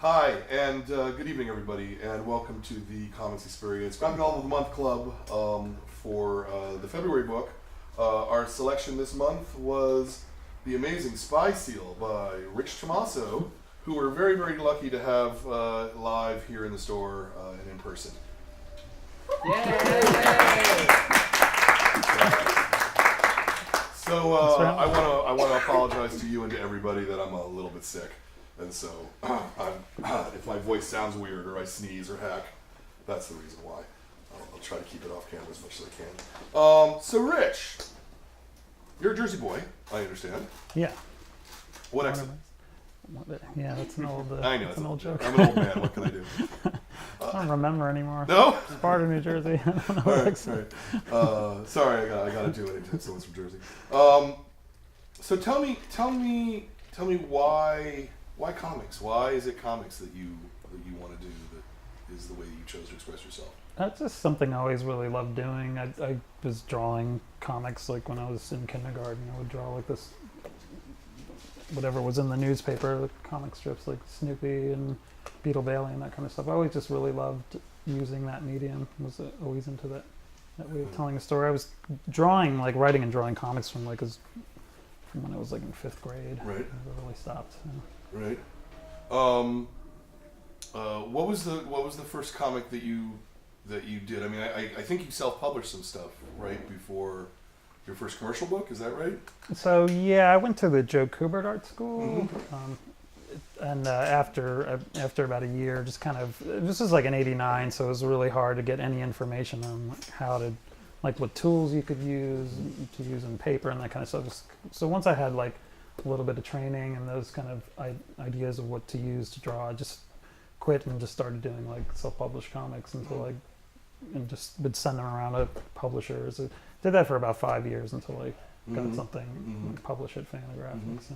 Hi, and good evening, everybody, and welcome to the Comix Experience Graphic Novel of the Month Club for the February book. Our selection this month was The Amazing Spy Seal by Rich Tomasso, who we're very, very lucky to have live here in the store and in person. Yay! So I want to apologize to you and to everybody that I'm a little bit sick. And so, if my voice sounds weird or I sneeze or hack, that's the reason why. I'll try to keep it off camera as much as I can. So, Rich, you're a Jersey boy, I understand. Yeah. What accent? Yeah, that's an old. I know it's an old joke. I'm an old man. What can I do? I don't remember anymore. No. It's part of New Jersey. I don't know what accent. All right. Sorry, I got to do it until someone's from Jersey. So tell me why comics? Why is it comics that you want to do that is the way that you chose to express yourself? That's just something I always really loved doing. I was drawing comics like when I was in kindergarten. I would draw like this, whatever was in the newspaper, the comic strips like Snoopy and Beetle Bailey and that kind of stuff. I always just really loved using that medium. Was always into that way of telling a story. I was writing and drawing comics from when I was like in 5th grade. Right. I never really stopped. Right. What was the first comic that you did? I mean, I think you self-published some stuff right before your first commercial book. Is that right? So yeah, I went to the Joe Kubert Art School, Mm-hmm. and after about a year, just kind of, this was like in '89, so it was really hard to get any information on how to, like what tools you could use to use in paper and that kind of stuff. So once I had like a little bit of training and those kind of ideas of what to use to draw, I just quit and just started doing like self-published comics and just would send them around to publishers. I did that for about 5 years until I got something published at Fantagraphics.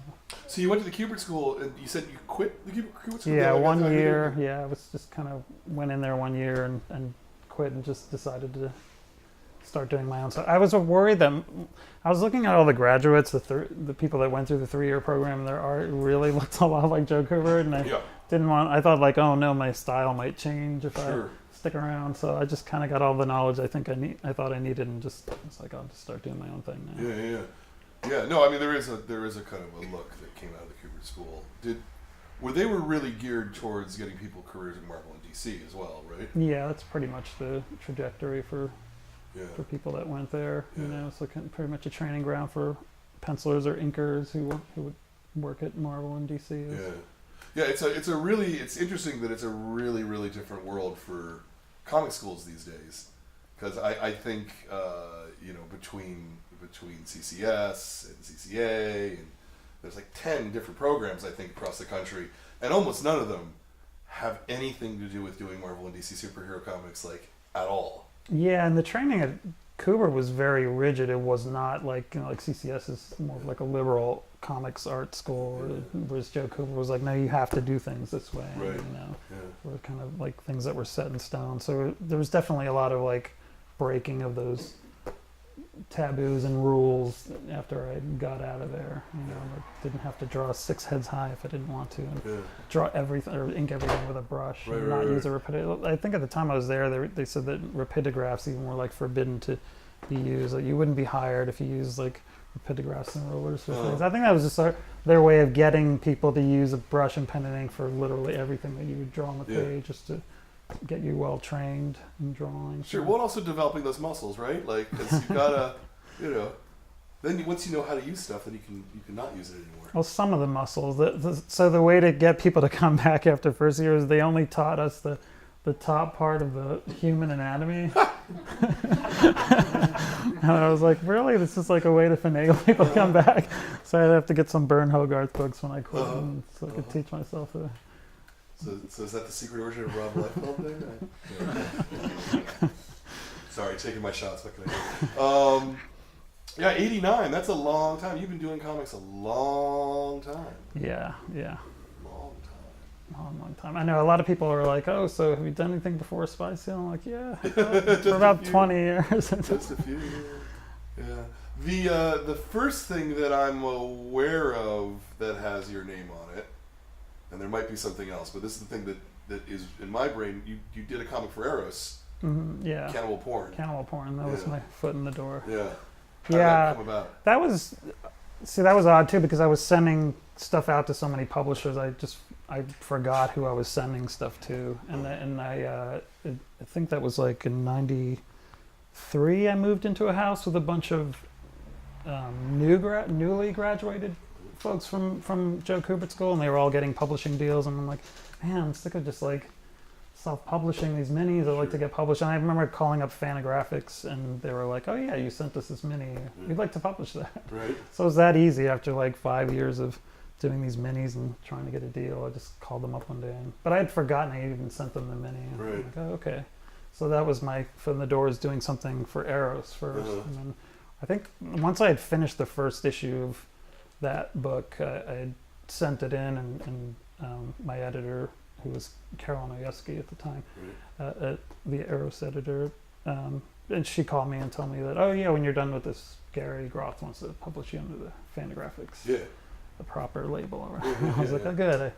So you went to the Kubert School, and you said you quit the Kubert School? Yeah, 1 year. Yeah, I was just kind of went in there 1 year and quit and just decided to start doing my own stuff. I was worried that I was looking at all the graduates, the people that went through the 3-year program, and their art really looked a lot like Joe Kubert, and I thought like, oh no, my style might change if I stick around. So I just kind of got all the knowledge I thought I needed, and just it's like I'll just start doing my own thing now. Yeah. No, I mean there is a kind of a look that came out of the Kubert School. They were really geared towards getting people careers in Marvel and DC as well, right? Yeah, that's pretty much the trajectory for people that went there. You know, it's like pretty much a training ground for pencilers or inkers who would work at Marvel and DC. Yeah, it's interesting that it's a really, really different world for comic schools these days, because I think between CCS and CCA, and there's like 10 different programs I think across the country, and almost none of them have anything to do with doing Marvel and DC superhero comics like at all. Yeah, and the training at Kubert was very rigid. It was not like like CCS is more of like a liberal comics art school, whereas Joe Kubert was like, no, you have to do things this way. Right. Were kind of like things that were set in stone. So there was definitely a lot of like breaking of those taboos and rules after I got out of there. I didn't have to draw 6 heads high if I didn't want to, and draw everything or ink everything with a brush, and not use a rapidograph. I think at the time I was there, they said that rapidographs even were like forbidden to be used. Like you wouldn't be hired if you used like rapidographs and rulers for things. I think that was just their way of getting people to use a brush and pen and ink for literally everything that you would draw on the page, just to get you well trained in drawing. Sure. Well, also developing those muscles, right? Like, cause you've gotta, then once you know how to use stuff, then you can not use it anymore. Well, some of the muscles. So the way to get people to come back after first year is they only taught us the top part of the human anatomy. And I was like, really? This is like a way to finagle people to come back? So I'd have to get some Bern Hogarth books when I quit, so I could teach myself to. So is that the secret origin of Rob Liefeld thing? Sorry, taking my shots. What can I do? 89. That's a long time. You've been doing comics a long time. Yeah. Long time. I know a lot of people are like, oh, so have you done anything before Spy Seal? I'm like, yeah, for about 20 years. Just a few years. Yeah. The first thing that I'm aware of that has your name on it and there might be something else, but this is the thing that is in my brain. You did a comic for Eros. Yeah. Cannibal Porn. Cannibal Porn. That was my foot in the door. Yeah. How did Yeah. that come about? That was odd too, because I was sending stuff out to so many publishers. I forgot who I was sending stuff to, and I think that was like in '93. I moved into a house with a bunch of newly graduated folks from Joe Kubert School, and they were all getting publishing deals. And I'm like, man, I'm sick of just like self-publishing these minis. I'd like to get published. And I remember calling up Fantagraphics, and they were like, oh yeah, you sent us this mini. We'd like to publish that. Right. So it was that easy after like 5 years of doing these minis and trying to get a deal. I just called them up one day. But I had forgotten I even sent them the mini. Right. I'm like, oh, okay. So that was my foot in the door, is doing something for Eros first. And then I think once I had finished the first issue of that book, I had sent it in, and my editor, who was Carolyn Oyeski at the time, the Eros editor, and she called me and told me that, oh yeah, when you're done with this, Gary Groth wants to publish you under the Fantagraphics, the proper label. I was like, oh good, I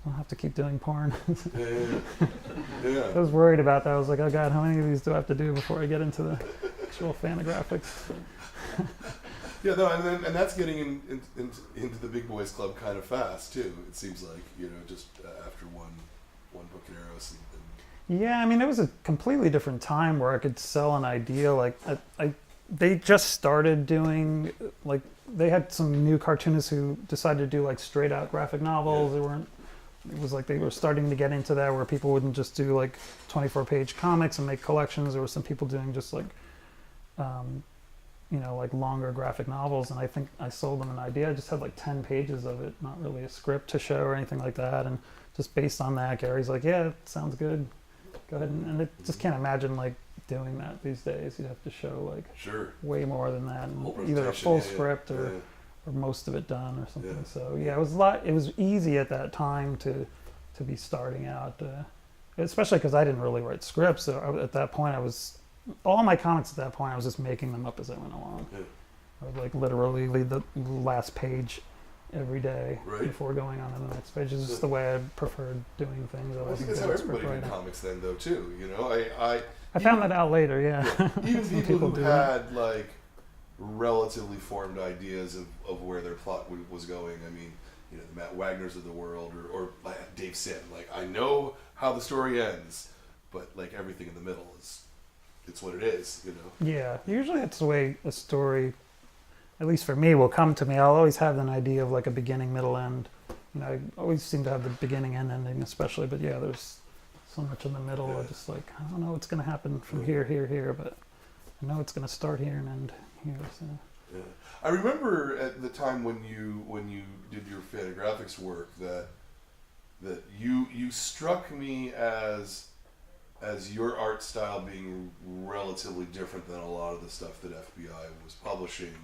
don't have to keep doing porn. I was worried about that. I was like, oh god, how many of these do I have to do before I get into the actual Fantagraphics? Yeah, no, and that's getting into the big boys club kind of fast too. It seems like, just after one book in Eros. Yeah, I mean, it was a completely different time where I could sell an idea. Like, they just started doing, like, they had some new cartoonists who decided to do like straight out graphic novels. It was like they were starting to get into that, where people wouldn't just do like 24-page comics and make collections. There were some people doing just like, like longer graphic novels, and I think I sold them an idea. I just had like 10 pages of it, not really a script to show or anything like that. And just based on that, Gary's like, yeah, it sounds good. Go ahead. And I just can't imagine like doing that these days. You'd have to show like way more than that, and either a full script or most of it done or something. Yeah. So yeah, it was easy at that time to be starting out, especially because I didn't really write scripts. So at that point, all my comics at that point, I was just making them up as I went along. Yeah. I would like literally read the last page every day before going on to the next page. It's just the way I preferred doing things. I think that's how everybody did comics then, though, too. I found that out later, yeah. Even people who had like relatively formed ideas of where their plot was going. I mean, the Matt Wagners of the world, or like Dave Sim. Like, I know how the story ends, but like everything in the middle it's what it is, Yeah, usually that's the way a story, at least for me, will come to me. I'll always have an idea of like a beginning, middle, end. I always seem to have the beginning and ending, especially. But yeah, there's so much in the middle. I just like, I don't know what's going to happen from here, but I know it's going to start here and end here. So. Yeah. I remember at the time when you did your Fantagraphics work that you struck me as your art style being relatively different than a lot of the stuff that FBI was publishing,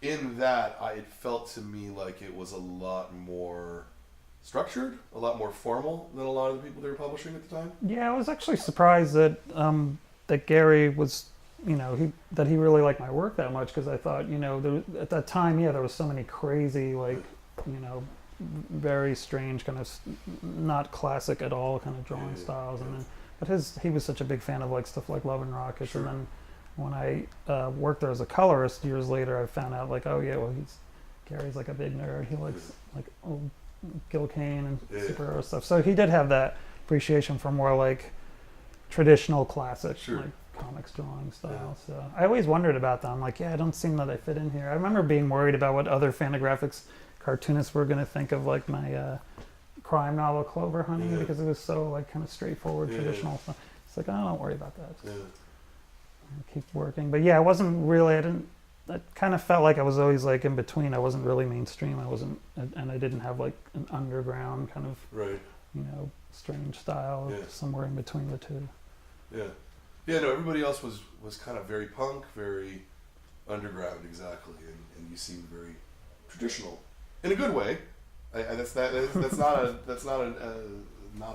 in that it felt to me like it was a lot more structured, a lot more formal than a lot of the people they were publishing at the time. Yeah, I was actually surprised that that Gary was, that he really liked my work that much, because I thought, at that time, there was so many crazy, like, very strange kind of not classic at all kind of drawing styles, and then. But he was such a big fan of like stuff like Love and Rockets, and then when I worked there as a colorist years later, I found out like, oh yeah, well Gary's like a big nerd. He likes like old Gil Kane and superhero stuff. So he did have that appreciation for more like traditional classic like comics drawing style. So I always wondered about that. I'm like, I don't seem that I fit in here. I remember being worried about what other Fantagraphics cartoonists were going to think of like my crime novel Clover Honey, because it was so like kind of straightforward traditional stuff. It's like, don't worry about that. Just keep working. But yeah, I wasn't really. I kind of felt like I was always like in between. I wasn't really mainstream. I wasn't, and I didn't have like an underground kind of strange style. Somewhere in between the two. Yeah. No, everybody else was kind of very punk, very underground, exactly, and you seemed very traditional in a good way. That's not a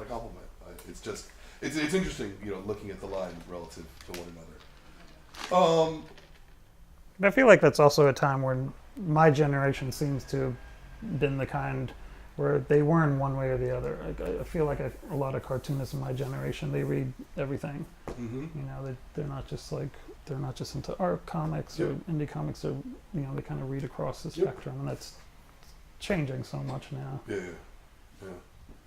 compliment. It's just it's interesting, looking at the line relative to one another. I feel like that's also a time when my generation seems to have been the kind where they weren't one way or the other. I feel like a lot of cartoonists in my generation, they read everything. Mm-hmm. You know, they're not just into art comics or indie comics. Or you know, they kind of read across the spectrum, and that's changing so much now. Yeah.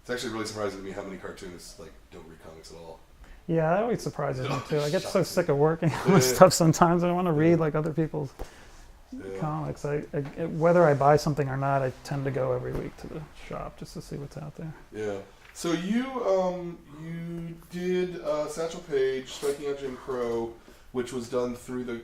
It's actually really surprising to me how many cartoonists like don't read comics at all. Yeah, that always surprises me too. I get so sick of working on this stuff sometimes. I want to read like other people's comics. I whether I buy something or not, I tend to go every week to the shop just to see what's out there. Yeah. So you did Satchel Paige, Striking Out Jim Crow, which was done through the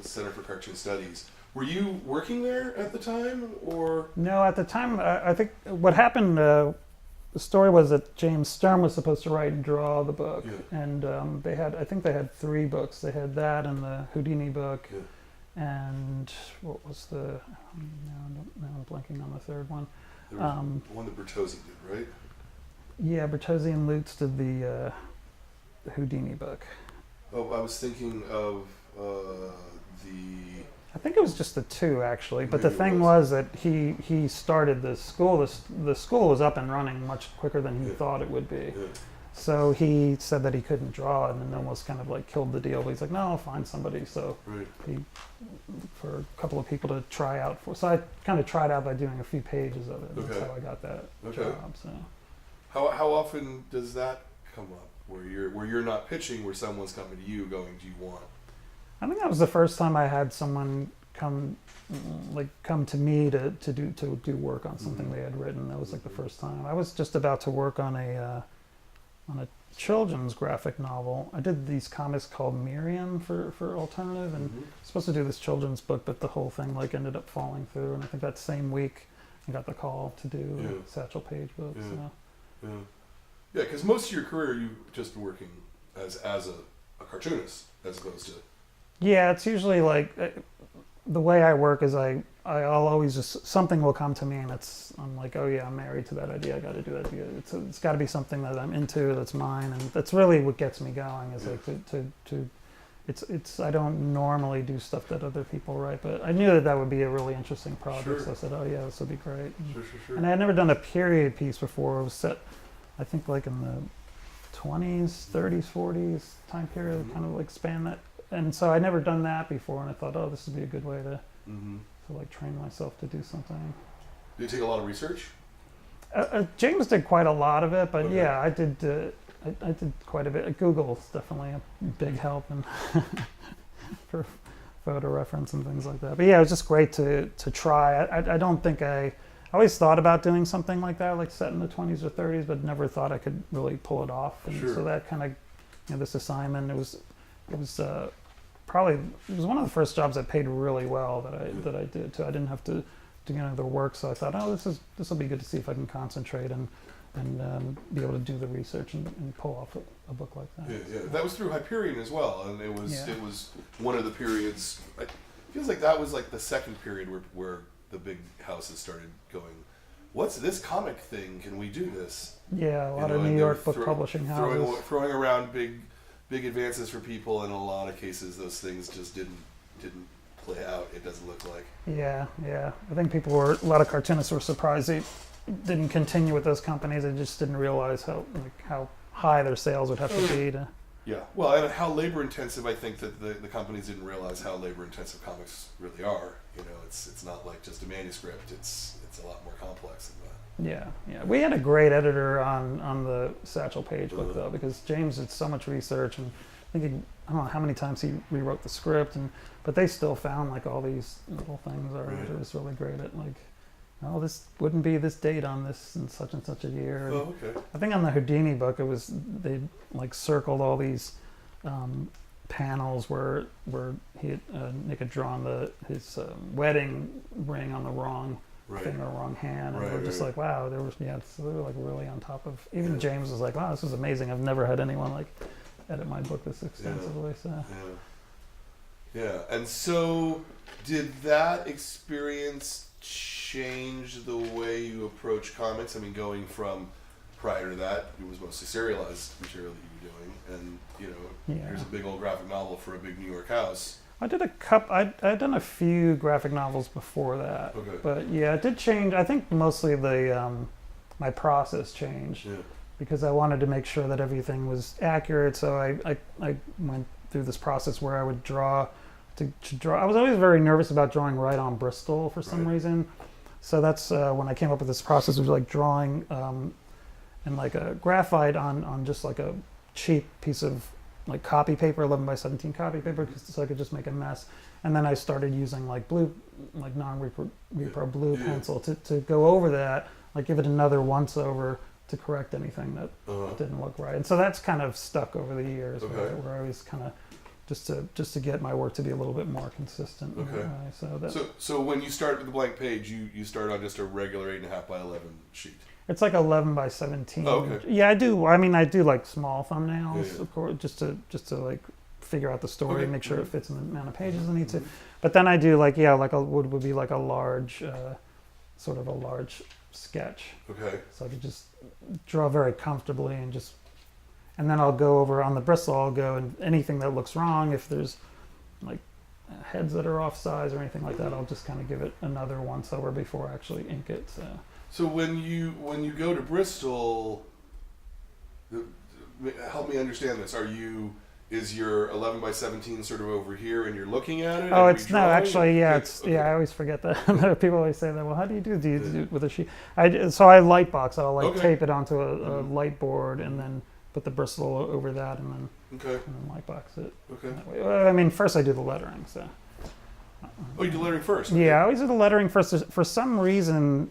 Center for Cartoon Studies. Were you working there at the time, or? No, at the time, I think what happened. The story was that James Sturm was supposed to write and draw the book, and I think they had 3 books. They had that and the Houdini book, and what was the? Now I'm blanking on the third one. There was one that Bertozzi did, right? Yeah, Bertozzi and Lutz did the Houdini book. Oh, I was thinking of I think it was just the 2 actually, but Maybe the thing was that he started the school. The school was up and running much quicker than he thought it would be. Yeah. So he said that he couldn't draw, and then almost kind of like killed the deal. But he's like, no, I'll find somebody. So he, for a couple of people to try out for. So I kind of tried out by doing a few pages of it. That's how I got that job. So how often does that come up where you're not pitching, where someone's coming to you going, do you want? I think that was the first time I had someone come to me to do work on something they had written. That was like the first time. I was just about to work on a children's graphic novel. I did these comics called Miriam for Alternative, and I was supposed to do this children's book, but the whole thing like ended up falling through. And I think that same week I got the call to do a Satchel Paige book. Yeah, because most of your career you've just been working as a cartoonist as opposed to. Yeah, it's usually like the way I work is I'll always just something will come to me, and I'm like, oh yeah, I'm married to that idea. I got to do that. It's got to be something that I'm into, that's mine, and that's really what gets me going. Is like it's I don't normally do stuff that other people write, but I knew that would be a really interesting project. So I said, oh yeah, this would be great. Sure. And I had never done a period piece before. It was set, I think, like in the 20s, 30s, 40s time period, kind of like span that. And so I'd never done that before, and I thought, oh, this would be a good way to like train myself to do something. Did you take a lot of research? James did quite a lot of it, but yeah, I did. I did quite a bit. Google's definitely a big help and for photo reference and things like that. But yeah, it was just great to try. I don't think I always thought about doing something like that, like set in the 20s or 30s, but never thought I could really pull it off. And so that kind of, this assignment, it was one of the first jobs that paid really well that I did too. I didn't have to do any other work, so I thought, oh, this will be good to see if I can concentrate and be able to do the research and pull off a book like that. Yeah. That was through Hyperion as well, and it was one of the periods. It feels like that was like the second period where the big houses started going, what's this comic thing? Can we do this? Yeah, a lot of New York book publishing houses throwing around big advances for people, and in a lot of cases those things just didn't play out, it doesn't look like. Yeah. I think a lot of cartoonists were surprised they didn't continue with those companies. They just didn't realize how high their sales would have to be to. Yeah, well, and how labor intensive. I think that the companies didn't realize how labor intensive comics really are. It's not like just a manuscript. It's a lot more complex than that. Yeah. We had a great editor on the Satchel Paige book though, because James did so much research, and I think I don't know how many times he rewrote the script, but they still found like all these little things. Our editor was really great at like, oh, this wouldn't be this date on this and such a year. Oh, okay. I think on the Houdini book, they like circled all these panels where Nick had drawn his wedding ring on the wrong finger, wrong hand, and they were just like, wow, so they were like really on top of. Even James was like, wow, this is amazing. I've never had anyone like edit my book this extensively. Yeah. And so, did that experience change the way you approach comics? I mean, going from prior to that, it was mostly serialized material that you were doing, and here's a big old graphic novel for a big New York house. I did a couple. I'd done a few graphic novels before that, Okay. but yeah, it did change. I think mostly the my process changed Yeah. because I wanted to make sure that everything was accurate. So I went through this process where I would draw to draw. I was always very nervous about drawing right on Bristol for some Right. reason. So that's when I came up with this process. It was like drawing in like a graphite on just like a cheap piece of like copy paper, 11 by 17 copy paper, so I could just make a mess. And then I started using like blue, like non-repro blue Yeah. pencil to go over that, like give it another once over to correct anything that didn't look right. And so that's kind of stuck over the years, Okay. where I always kind of just to get my work to be a little bit more consistent. in that Okay. way. So that, So when you start with the blank page, you start on just a regular 8.5 by 11 sheet. it's like 11 by 17. Oh, okay. Yeah, I do. I mean, I do like small thumbnails, Yeah, yeah. of course, just to like figure out the story, Okay. make sure it Mhm. fits in the amount of pages I need to. Mhm. But then I do like like a would be like a large, sort of a large sketch. Okay. So I could just draw very comfortably and then I'll go over on the Bristol. I'll go and anything that looks wrong, if there's like heads that are off size or anything like that, I'll just kind of give it another once over before I actually ink it. So when you go to Bristol, help me understand this. Is your 11 by 17 sort of over here and you're looking at it? Oh, and it's no, redrawing? actually, yeah, It's- it's okay. yeah. I always forget that. People always say that. Well, how do you do? Do you do it with a sheet? So I light box. I'll like Okay. tape it onto a Mhm. light board and then put the Bristol over that and Okay. then light box it. Okay. That way. Well, I mean, first I do the lettering. So Oh, you do lettering first. Okay. yeah, I always do the lettering first. For some reason,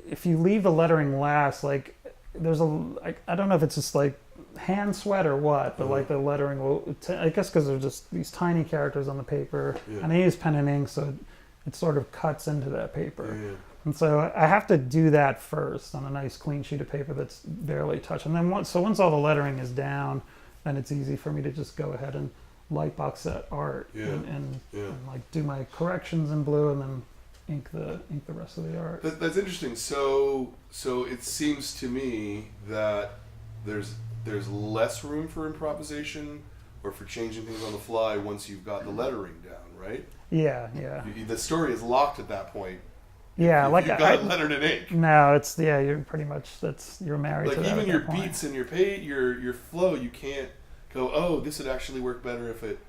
if you leave the lettering last, like there's I don't know if it's just like hand sweat or what, but like the lettering will, I guess because there's just these tiny characters on the paper, Yeah. and I use pen and ink, so it sort of cuts into that paper. Yeah, yeah. And so I have to do that first on a nice clean sheet of paper that's barely touched. And then once all the lettering is down, then it's easy for me to just go ahead and light box that art Yeah. and Yeah. like do my corrections in blue and then ink the rest of the art. That's interesting. So it seems to me that there's less room for improvisation or for changing things on the fly once you've got the lettering down, right? Yeah. The story is locked at that point. Yeah, If like you've got it lettered in ink. no, it's you're pretty much you're married Like to that even at your that point. beats and your flow, you can't go, oh, this would actually work better if it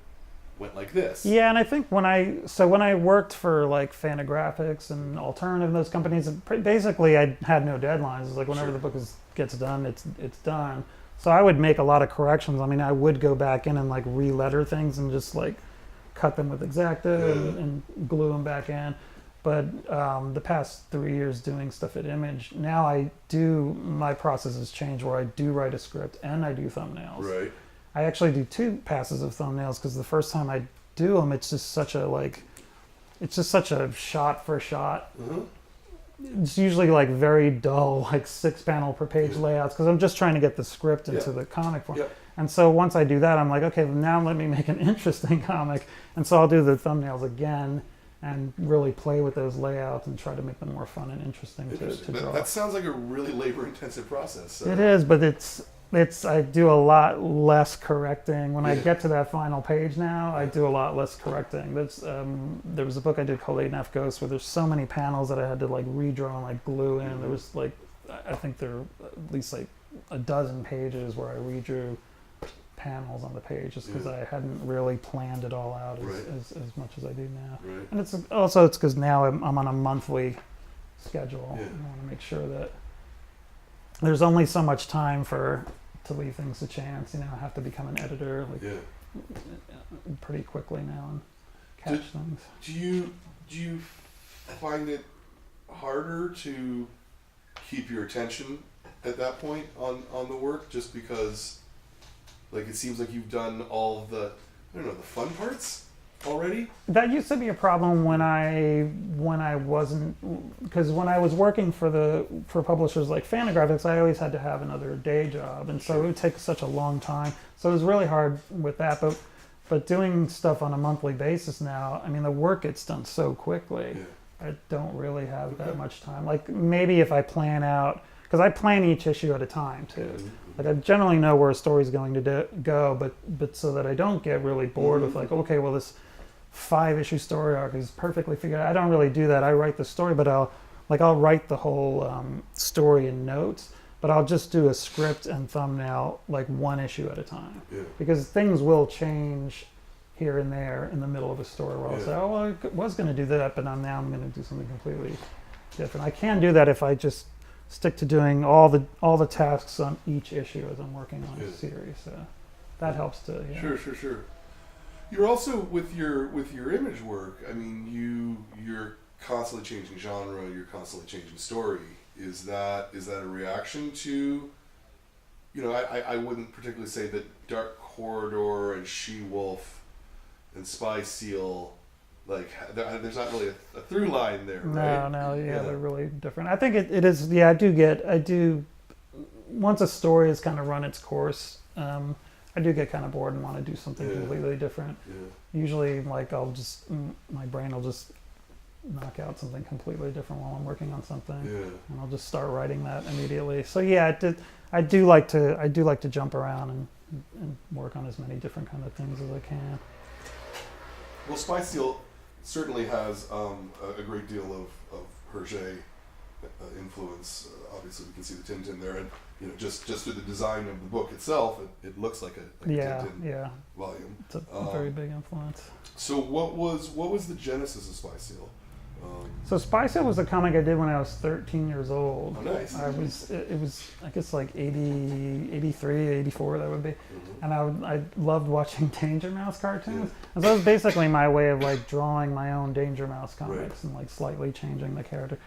went like this. Yeah, and I think when I worked for like Fantagraphics and Alternative, those companies, basically I had no deadlines. It's like whenever Sure. the book gets done, it's done. So I would make a lot of corrections. I mean, I would go back in and like re-letter things and just like cut them with X-Acto and glue them back in. But the past 3 years doing stuff at Image, now my process has changed where I do write a script and I do thumbnails. Right. I actually do 2 passes of thumbnails because the first time I do them, it's just such a shot for shot. Uh-huh. It's usually like very dull, like 6-panel per page layouts because I'm just trying to get the script into the comic form. Yeah. And so once I do that, I'm like, okay, now let me make an interesting comic. And so I'll do the thumbnails again and really play with those layouts and try to make them more fun and interesting to draw. That sounds like a really labor-intensive process. So. It is, but it's I do a lot less correcting. When I get to that final page now, I do a lot less correcting. There was a book I did called 8.5 Ghosts where there's so many panels that I had to like redraw and like glue in. There was like, I think there were at least like a dozen pages where I redrew panels on the page just because I hadn't really planned it all out as much as I do now. Right. And it's because now I'm on a monthly schedule. Yeah. I want to make sure that there's only so much time to leave things to chance. You know, I have to become an editor pretty quickly now and catch things. Do you find it harder to keep your attention at that point on the work just because like it seems like you've done all of the the fun parts already? That used to be a problem when I wasn't, because when I was working for publishers like Fantagraphics, I always had to have another day job, and so it would take such a long time. So it was really hard with that. But doing stuff on a monthly basis now, I mean, the work gets done so quickly. Yeah. I don't really have that much time. Like maybe if I plan out, because I plan each issue at a time too. Like I generally know where a story's going to go, but so that I don't get really bored with like, okay, well this 5-issue story arc is perfectly figured out. I don't really do that. I write the story, but I'll write the whole story in notes, but I'll just do a script and thumbnail like one issue at a time. Yeah. Because things will change here and there in the middle of a story where I'll say, oh, well, I was going to do that, but I'm going to do something completely different. I can do that if I just stick to doing all the tasks on each issue as I'm working on a series. So that helps to. Yeah. Sure. You're also with your image work. I mean, you're constantly changing genre. You're constantly changing story. Is that a reaction to? You know, I wouldn't particularly say that Dark Corridor and She-Wolf and Spy Seal, like there's not really a through line there, right? No, they're really different. I think it is. Yeah, I do. Once a story has kind of run its course, I do get kind of bored and want to do something completely different. Yeah. Usually, like my brain will just knock out something completely different while I'm working on something, and I'll just start writing that immediately. So yeah, I do like to jump around and work on as many different kind of things as I can. Well, Spy Seal certainly has a great deal of Hergé influence. Obviously, we can see the Tintin there, and you know, just through the design of the book itself, it looks like a Tintin volume. It's a very big influence. So, what was the genesis of Spy Seal? So Spy Seal was a comic I did when I was 13 years old. Oh, nice. It was I guess like 80, 83, 84 that would be. And I loved watching Danger Mouse cartoons. And so it was basically my way of like drawing my own Danger Mouse comics and like slightly changing the character.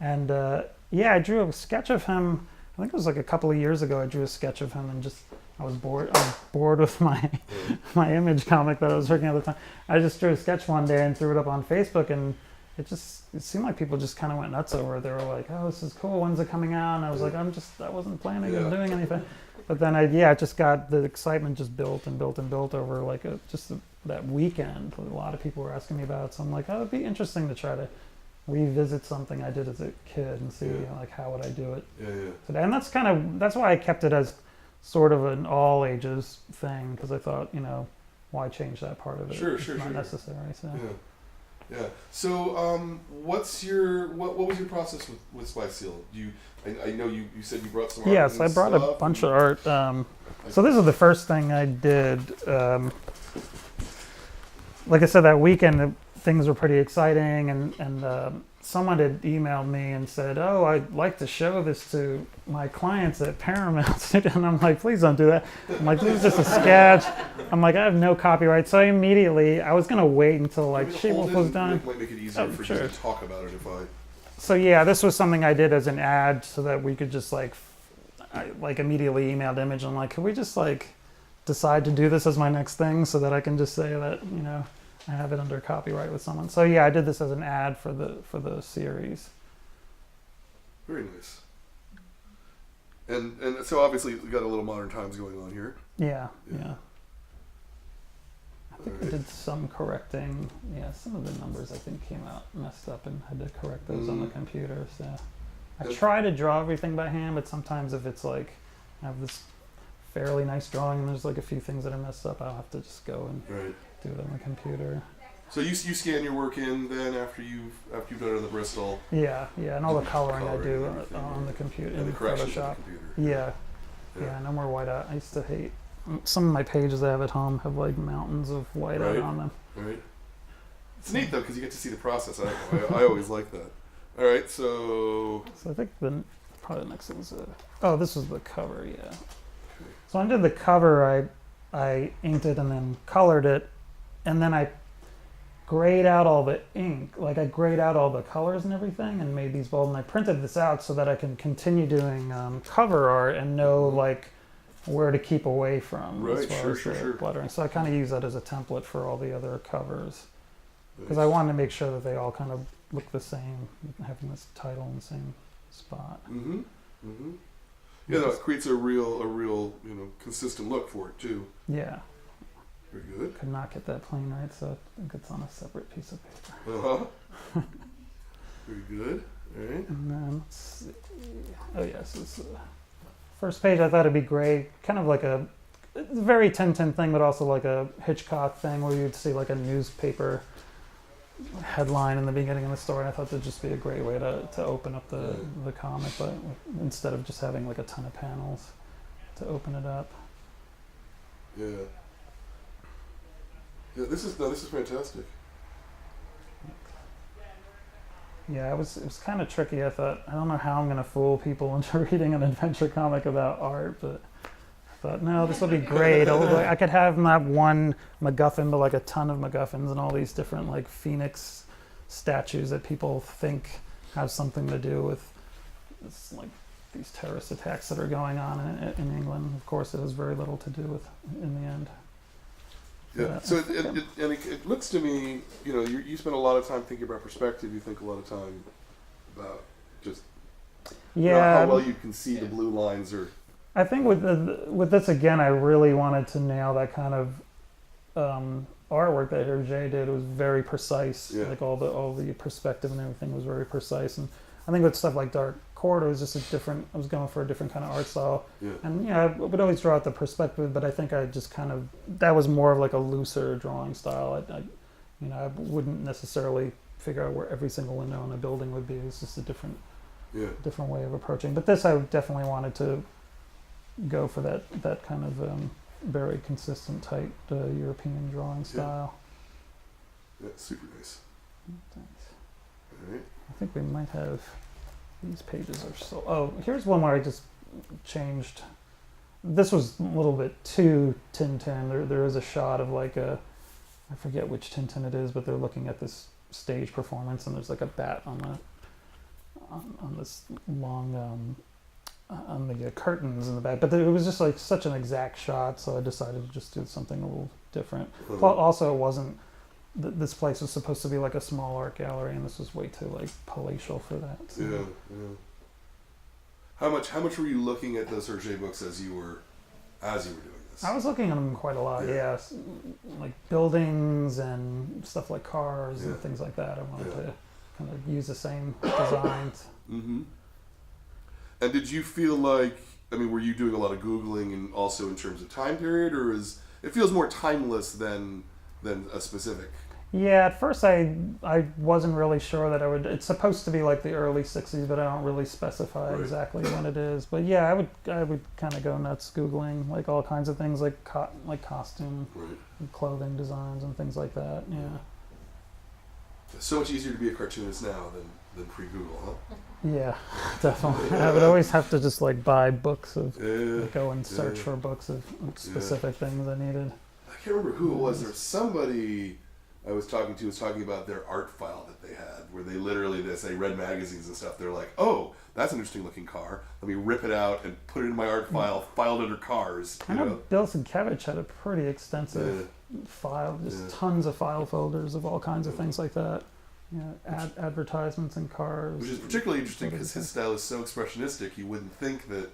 And I drew a sketch of him. I think it was like a couple of years ago. I drew a sketch of him and just I was bored with my my Image comic that I was working at the time. I just drew a sketch one day and threw it up on Facebook, and it seemed like people just kind of went nuts over it. They were like, "Oh, this is cool. When's it coming out?" And I was like, I wasn't planning on doing anything. But then it just got, the excitement just built and built and built over like that weekend. A lot of people were asking me about it, so I'm like, it'd be interesting to try to revisit something I did as a kid and see like how would I do it today. And that's why I kept it as sort of an all ages thing, because I thought, why change that part of it? It's not necessary. So. Yeah. So, what was your process with Spy Seal? I know you said you brought some art. Yes, I brought a bunch of art. So this is the first thing I did. Like I said, that weekend things were pretty exciting, and someone had emailed me and said, "Oh, I'd like to show this to my clients at Paramount." And I'm like, "Please don't do that." I'm like, "This is just a sketch." I'm like, "I have no copyright." So I was gonna wait until like She-Wolf was done. It might make it easier for you to talk about it if I. So yeah, this was something I did as an ad so that we could just I immediately emailed Image. I'm like, "Could we just decide to do this as my next thing so that I can just say that I have it under copyright with someone." So yeah, I did this as an ad for the series. Very nice. And so obviously we got a little Modern Times going on here. Yeah. I think I did some correcting. Yeah, some of the numbers I think came out messed up and had to correct those on the computer. So I try to draw everything by hand, but sometimes if it's like I have this fairly nice drawing and there's like a few things that are messed up, I'll have to just go and do it on the computer. So you scan your work in then after you've done it on the Bristol. Yeah, and all the coloring I do on the computer in Photoshop. Yeah, no more whiteout. I used to hate some of my pages I have at home have like mountains of whiteout on them. Right. It's neat though because you get to see the process. I always like that. All right, so I think probably the next one's this was the cover. Yeah. Okay. So I did the cover. I inked it and then colored it, and then I grayed out all the ink. Like I grayed out all the colors and everything and made these bold, and I printed this out so that I can continue doing cover art and know where to keep away from as far as the lettering. So I kind of use that as a template for all the other covers because I wanted to make sure that they all kind of look the same, having this title in the same spot. Yeah, no, it creates a real consistent look for it too. Yeah. Very good. Could not get that plane right, so I think it's on a separate piece of paper. Very good. All right. And then let's see. Oh yes, it's first page, I thought it'd be great. Kind of like a very Tintin thing, but also like a Hitchcock thing where you'd see like a newspaper headline in the beginning of the story. I thought that'd just be a great way to open up the comic, but instead of just having like a ton of panels to open it up. Yeah. Yeah, this is fantastic. Yeah, it was kind of tricky. I thought, I don't know how I'm going to fool people into reading an adventure comic about art, but I thought, no, this will be great. I could have not one MacGuffin, but like a ton of MacGuffins and all these different like Phoenix statues that people think have something to do with this, like these terrorist attacks that are going on in England. Of course, it has very little to do with in the end. Yeah. So it looks to me, you spend a lot of time thinking about perspective. You think a lot of time about just how well you can see the blue lines. Or I think with this again, I really wanted to nail that kind of artwork that Hergé did. It was very precise. Yeah. Like all the perspective and everything was very precise. And I think with stuff like Dark Court, it was just I was going for a different kind of art style. Yeah. And I would always draw out the perspective, but I think I just that was more of like a looser drawing style. I wouldn't necessarily figure out where every single window in a building would be. It's just a different way of approaching. But this, I definitely wanted to go for that kind of very consistent, tight European drawing style. Yeah, super nice. Thanks. All right. I think we might have these pages are so. Oh, here's one where I just changed. This was a little bit too Tintin. There is a shot of like I forget which Tintin it is, but they're looking at this stage performance, and there's like a bat on this long on the curtains in the back. But it was just like such an exact shot, so I decided to just do something a little different. Mm-hmm. Also, it wasn't. This place was supposed to be like a small art gallery, and this was way too like palatial for that. So. Yeah. How much were you looking at those Hergé books as you were doing this? I was looking at them quite a lot. Yeah, like buildings and stuff like cars and things like that. I wanted to kind of use the same designs. Mm-hmm. And did you feel like? Were you doing a lot of Googling, and also in terms of time period, or it feels more timeless than a specific? Yeah, at first I wasn't really sure that I would. It's supposed to be like the early '60s, but I don't really specify exactly when it is. But yeah, I would kind of go nuts Googling like all kinds of things like costume, and clothing designs and things like that. Yeah. It's so much easier to be a cartoonist now than pre-Google, huh? Yeah, definitely. I would always have to just like buy books go and search for books of specific things I needed. I can't remember who it was. There was somebody I was talking to was talking about their art file that they had, where they literally, they read magazines and stuff. They're like, oh, that's an interesting looking car. Let me rip it out and put it in my art file, filed under cars. I know Bill Sienkiewicz had a pretty extensive file, just tons of file folders of all kinds of things like that. Yeah, advertisements and cars. Which is particularly interesting because his style is so expressionistic. You wouldn't think that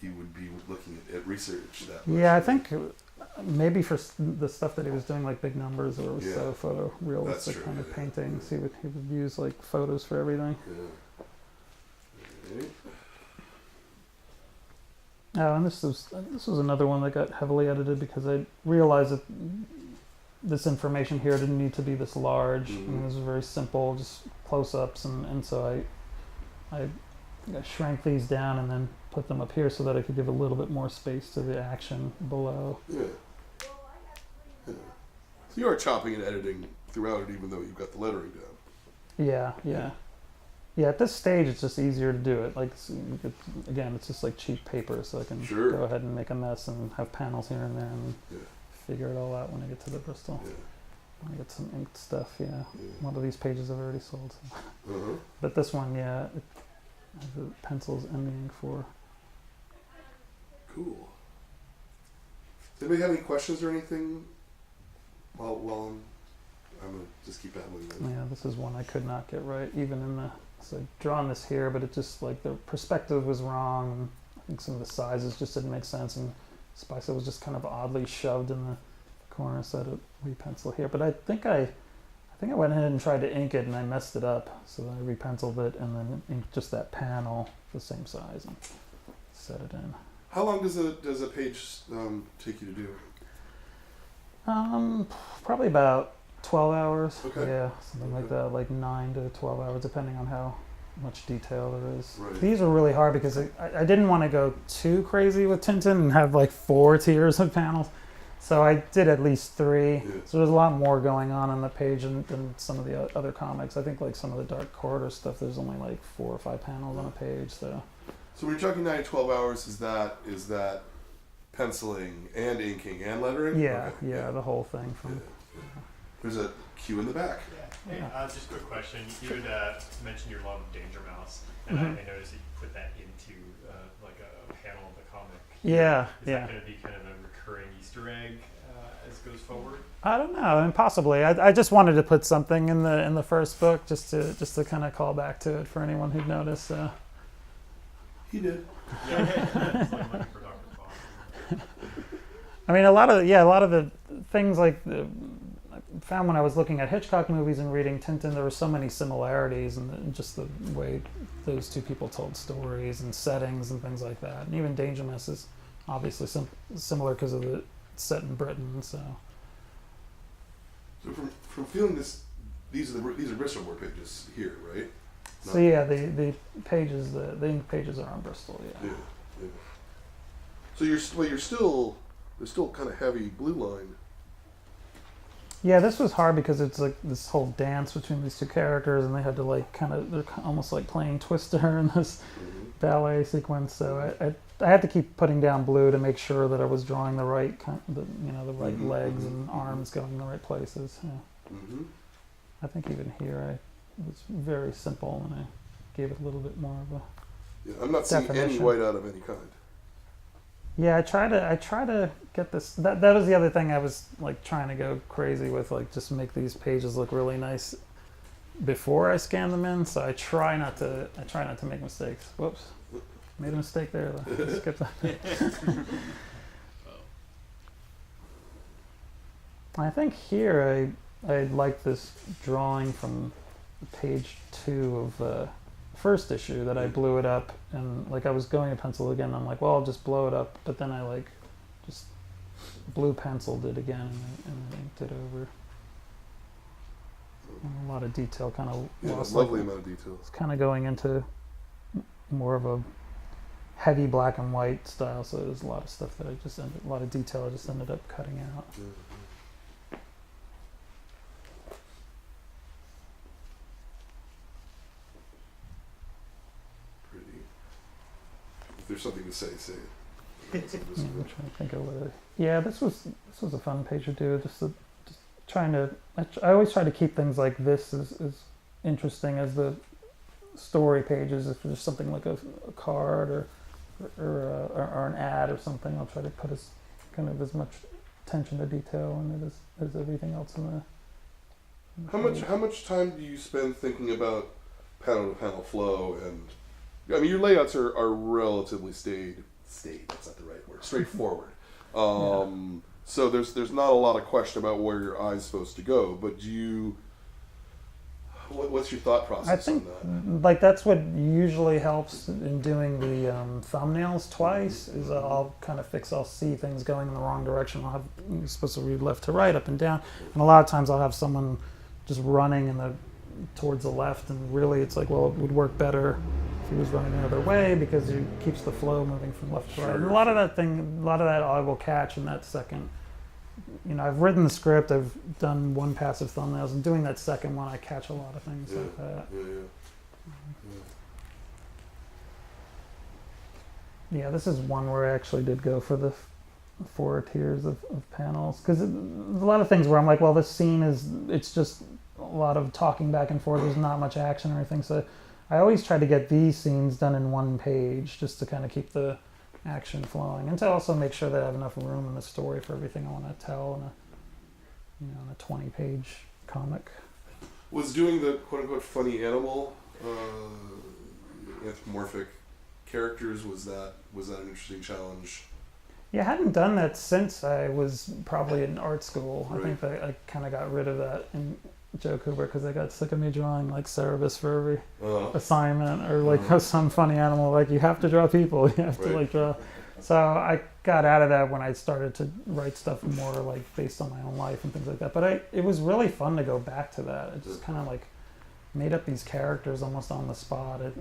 he would be looking at research that much. Yeah, I think maybe for the stuff that he was doing, like big numbers or so photorealistic kind of paintings, he would use like photos for everything. Yeah. Oh, and this was another one that got heavily edited because I realized that this information here didn't need to be this large. Mm-hmm. I mean, it was very simple, just close-ups, and so I shrank these down and then put them up here so that I could give a little bit more space to the action below. Yeah. So you are chopping and editing throughout it, even though you've got the lettering down. Yeah. At this stage, it's just easier to do it. Like, again, it's just like cheap paper, so I can go ahead and make a mess and have panels here and there and figure it all out when I get to the Bristol. Yeah. When I get some inked stuff, One of these pages I've already sold. So. But this one, the pencils and the ink for. Cool. Does anybody have any questions or anything? Well, I'm going to just keep battling then. Yeah, this is one I could not get right, even in the. So I've drawn this here, but it just like the perspective was wrong. I think some of the sizes just didn't make sense, and Spicer was just kind of oddly shoved in the corner, so I had to repencil here. But I think I went ahead and tried to ink it, and I messed it up. So I repenciled it, and then inked just that panel the same size, and set it in. How long does a page take you to do? Probably about 12 hours. Okay. Yeah, something like that, like 9 to 12 hours, depending on how much detail there is. Right. These are really hard because I didn't want to go too crazy with Tintin and have like 4 tiers of panels. So I did at least 3. Yeah. So there's a lot more going on the page than some of the other comics. I think like some of the Dark Corridor stuff, there's only like 4 or 5 panels on a page. So when you're talking 9 to 12 hours, is that penciling and inking and lettering? yeah, Okay. yeah, the whole thing from. Yeah. There's a cue in the back. Yeah. Hey, just a quick question. You had mentioned your love of Danger Mouse, and I noticed that you put that into like a panel of the comic. Yeah, Is yeah. that going to be kind of a recurring Easter egg as it goes forward? I don't know. I mean, possibly. I just wanted to put something in the first book just to kind of call back to it for anyone who'd noticed. He did. Yeah. It's like looking for Dr. Fox. I mean, a lot of the things like I found when I was looking at Hitchcock movies and reading Tintin, there were so many similarities in just the way those two people told stories and settings and things like that. And even Danger Mouse is obviously similar because of the set in Britain. So from feeling this, these are Bristol board pages here, right? So yeah, the pages, the ink pages are on Bristol. Yeah. Yeah. So you're still kind of heavy blue line. Yeah, this was hard because it's like this whole dance between these two characters, and they had to like they're almost like playing Twister in this ballet sequence. So I had to keep putting down blue to make sure that I was drawing the right the right legs and arms going in the right places. Yeah. I think even here it was very simple, and I gave it a little bit more of a. Yeah, I'm not seeing any white out of any kind. Yeah, I try to get this. That was the other thing I was like trying to go crazy with, like just make these pages look really nice before I scan them in. So I try not to make mistakes. Whoops, made a mistake there. Skip that. I think here I like this drawing from page 2 of first issue that I blew it up, and like I was going to pencil again. I'm like, well, I'll just blow it up, but then I like just blue penciled it again and inked it over. And a lot of detail, kind of lost. Lovely amount of detail. It's kind of going into more of a heavy black and white style, so there's a lot of stuff that a lot of detail I just ended up cutting out. If there's something to say, say it. I'm trying to think of what. Yeah, this was a fun page to do. Just trying to. I always try to keep things like this as interesting as the story pages. If there's something like a card or an ad or something, I'll try to put as much attention to detail in it as everything else in the. How much time do you spend thinking about panel to panel flow? And I mean, your layouts are relatively that's not the right word. Straightforward. So there's not a lot of question about where your eye's supposed to go. But what's your thought process I think on that? like that's what usually helps in doing the thumbnails twice. Is I'll see things going in the wrong direction. You're supposed to read left to right, up and down, and a lot of times I'll have someone just running towards the left, and really it's like, well, it would work better if he was running the other way because it keeps the flow moving from left to right. And a lot of that I will catch in that second. I've written the script, I've done one passive thumbnails, and doing that second one, I catch a lot of things like that. Yeah, this is one where I actually did go for the 4 tiers of panels, because a lot of things where I'm like, well, this scene it's just a lot of talking back and forth, there's not much action or anything, so I always try to get these scenes done in one page just to kind of keep the action flowing, and to also make sure that I have enough room in the story for everything I want to tell in a 20-page comic. Was doing the quote-unquote funny animal anthropomorphic characters, was that an interesting challenge? Yeah, I hadn't done that since I was probably in art school. Right. I think that I kind of got rid of that Joe Cooper because they got sick of me drawing like Cerebus for every Uh-huh. assignment, or like some funny animal. Like you have to draw people, you have to Right. like draw. So I got out of that when I started to write stuff more like based on my own life and things like that. But it was really fun to go back to that. It just kind of like made up these characters almost on the spot. It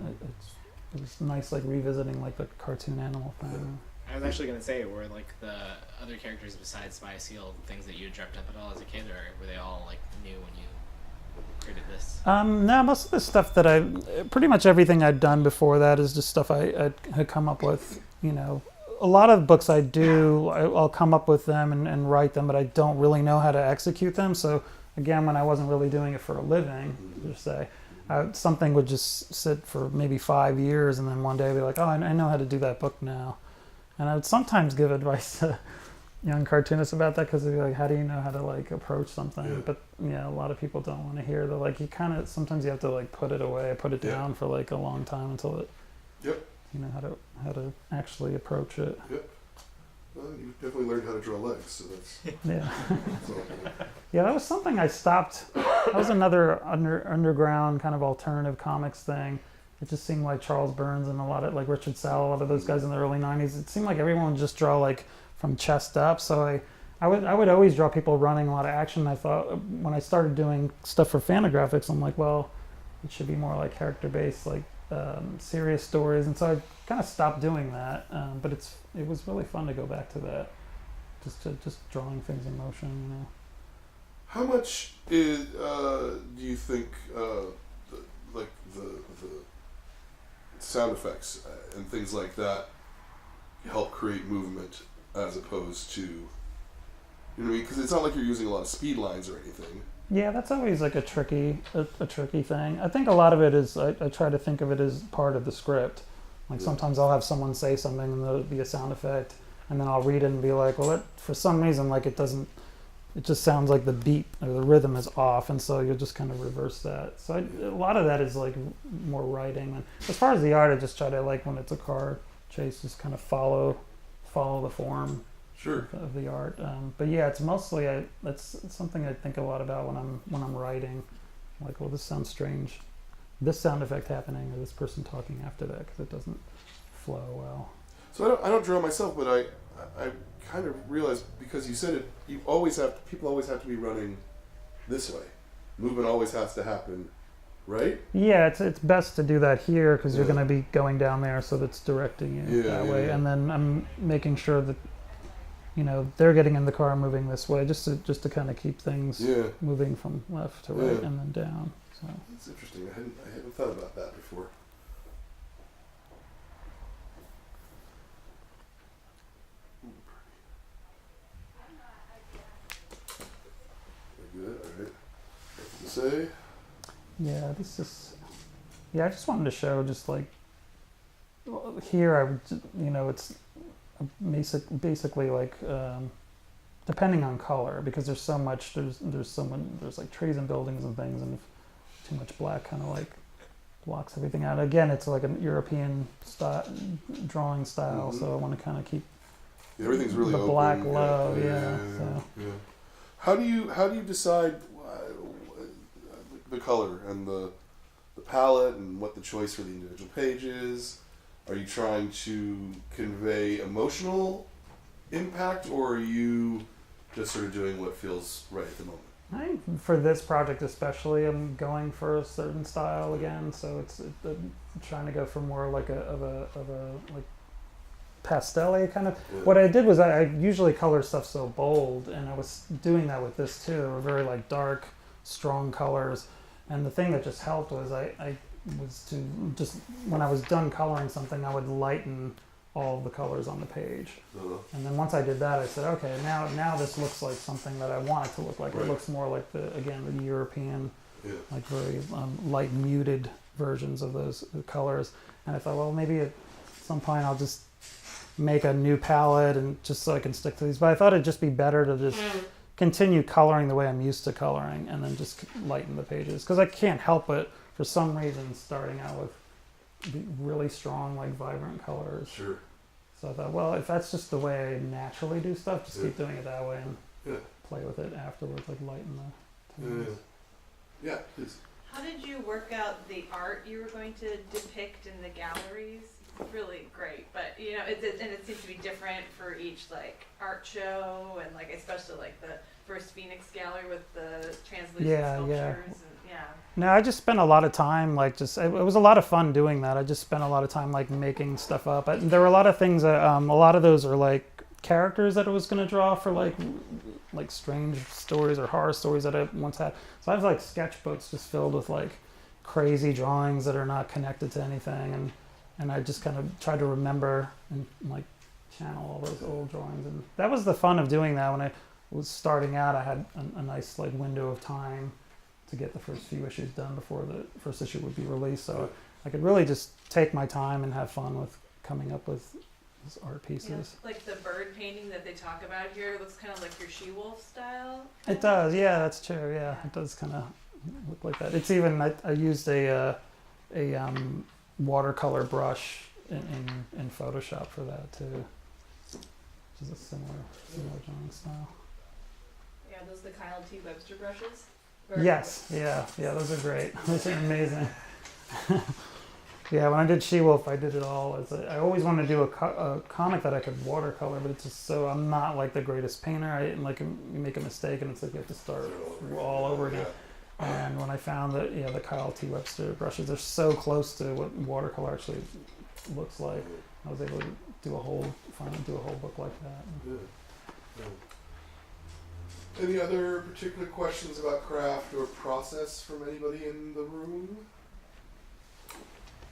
was nice like revisiting like the cartoon animal thing. I was actually going to say, were like the other characters besides Spy Seal things that you had dreamt up at all as a kid, or were they all like new when you created this? No, most of the stuff that pretty much everything I'd done before that is just stuff I had come up with. You know, a lot of books I'll come up with them and write them, but I don't really know how to execute them. So again, when I wasn't really doing it for a living, per se, something would just sit for maybe 5 years, and then one day I'd be like, oh, I know how to do that book now. And I would sometimes give advice to young cartoonists about that, because they'd be like, how do you know how to like approach something? Yeah. But yeah, a lot of people don't want to hear that. Like you kind of, sometimes you have to like put it away, put it down for like a long time until it, Yep. you know how to actually approach it. Yep. Well, you definitely learned how to draw legs, so that's, Yeah. that's all. Yeah, that was something I stopped. That was another underground kind of alternative comics thing. It just seemed like Charles Burns and a lot of like Richard Sell, a lot of those guys in the early '90s. It seemed like everyone would just draw like from chest up. So I would always draw people running, a lot of action. I thought when I started doing stuff for Fantagraphics, I'm like, well, it should be more like character based, like serious stories. And so I kind of stopped doing that. But it was really fun to go back to that, just drawing things in motion, you know. How much do you think the sound effects and things like that help create movement as opposed to, you know what I mean? Because it's not like you're using a lot of speed lines or anything. Yeah, that's always like a tricky thing. I think a lot of it is I try to think of it as part of the script. Like sometimes I'll have someone say something and there'll be a sound effect, and then I'll read it and be like, well, for some reason, like it just sounds like the beat or the rhythm is off, and so you'll just kind of reverse that. So a lot of that is like more writing. And as far as the art, I just try to, like when it's a car chase, just kind of follow the form Sure. of the art. But yeah, it's mostly that's something I think a lot about when I'm writing. Like, well, this sounds strange. This sound effect happening, or this person talking after that, because it doesn't flow well. So I don't draw myself, but I kind of realized, because you said it, people always have to be running this way. Movement always has to happen, right? Yeah, it's best to do that here, because you're going to be going down there, so that's directing you that way. Yeah. And then I'm making sure that, you know, they're getting in the car, moving this way, just to kind of keep things moving from left to right and then down. So That's interesting. I hadn't thought about that before. Very good. All right. Nothing to say. yeah, I just wanted to show just like here I would, you know, it's basically like depending on color, because there's so much, there's like trees and buildings and things, and if too much black kind of like blocks everything out. Again, it's like a European drawing style, so I want to kind of keep Everything's really the open. black low. Yeah. How do you decide the color and the palette and what the choice for the individual page is? Are you trying to convey emotional impact, or are you just sort of doing what feels right at the moment? I think for this project especially, I'm going for a certain style again. So I'm trying to go for more like a like pastel-y kind of. Yeah. What I did was I usually color stuff so bold, and I was doing that with this too. They were very like dark, strong colors, and the thing that just helped was I was to just, when I was done coloring something, I would lighten all of the colors on the page. And then once I did that, I said, okay, now this looks like something that I want it to look like. Right. It looks more like the European, Yeah. like very light muted versions of those colors. And I thought, well, maybe at some point I'll just make a new palette, and just so I can stick to these. But I thought it'd just be better to just continue coloring the way I'm used to coloring, and then just lighten the pages, because I can't help it for some reason starting out with really strong, like vibrant colors. Sure. So I thought, well, if that's just the way I naturally do stuff, just keep doing it that way and Yeah. play with it afterwards, like lighten the tones. Yeah, please. How did you work out the art you were going to depict in the galleries? It's really great, but you know, it seems to be different for each like art show, and like especially like the first Phoenix gallery with the translucent sculptures. And, yeah. No, I just spent a lot of time like it was a lot of fun doing that. I just spent a lot of time like making stuff up. There were a lot of things that a lot of those are like characters that I was gonna draw for like strange stories or horror stories that I once had. So I have like sketchbooks just filled with like crazy drawings that are not connected to anything, and I just kind of tried to remember and like channel all those old drawings, and that was the fun of doing that. When I was starting out, I had a nice like window of time to get the first few issues done before the first issue would be released, so I could really just take my time and have fun with coming up with these art pieces. Yeah, like the bird painting that they talk about here looks kind of like your She-Wolf style. It does, yeah, that's true. Yeah, it does kind of look like that. It's even I used a watercolor brush in Photoshop for that too, which is a similar drawing style. Yeah, those are the Kyle T. Webster brushes. Yes, yeah, those are great. Those are amazing. Yeah, when I did She-Wolf, I did it all I always wanted to do a comic that I could watercolor, but it's just so I'm not like the greatest painter. I like you make a mistake and it's like you have to start all over again. And when I found that the Kyle T. Webster brushes are so close to what watercolor actually looks like, I was able to finally do a whole book like that. Any other particular questions about craft or process from anybody in the room?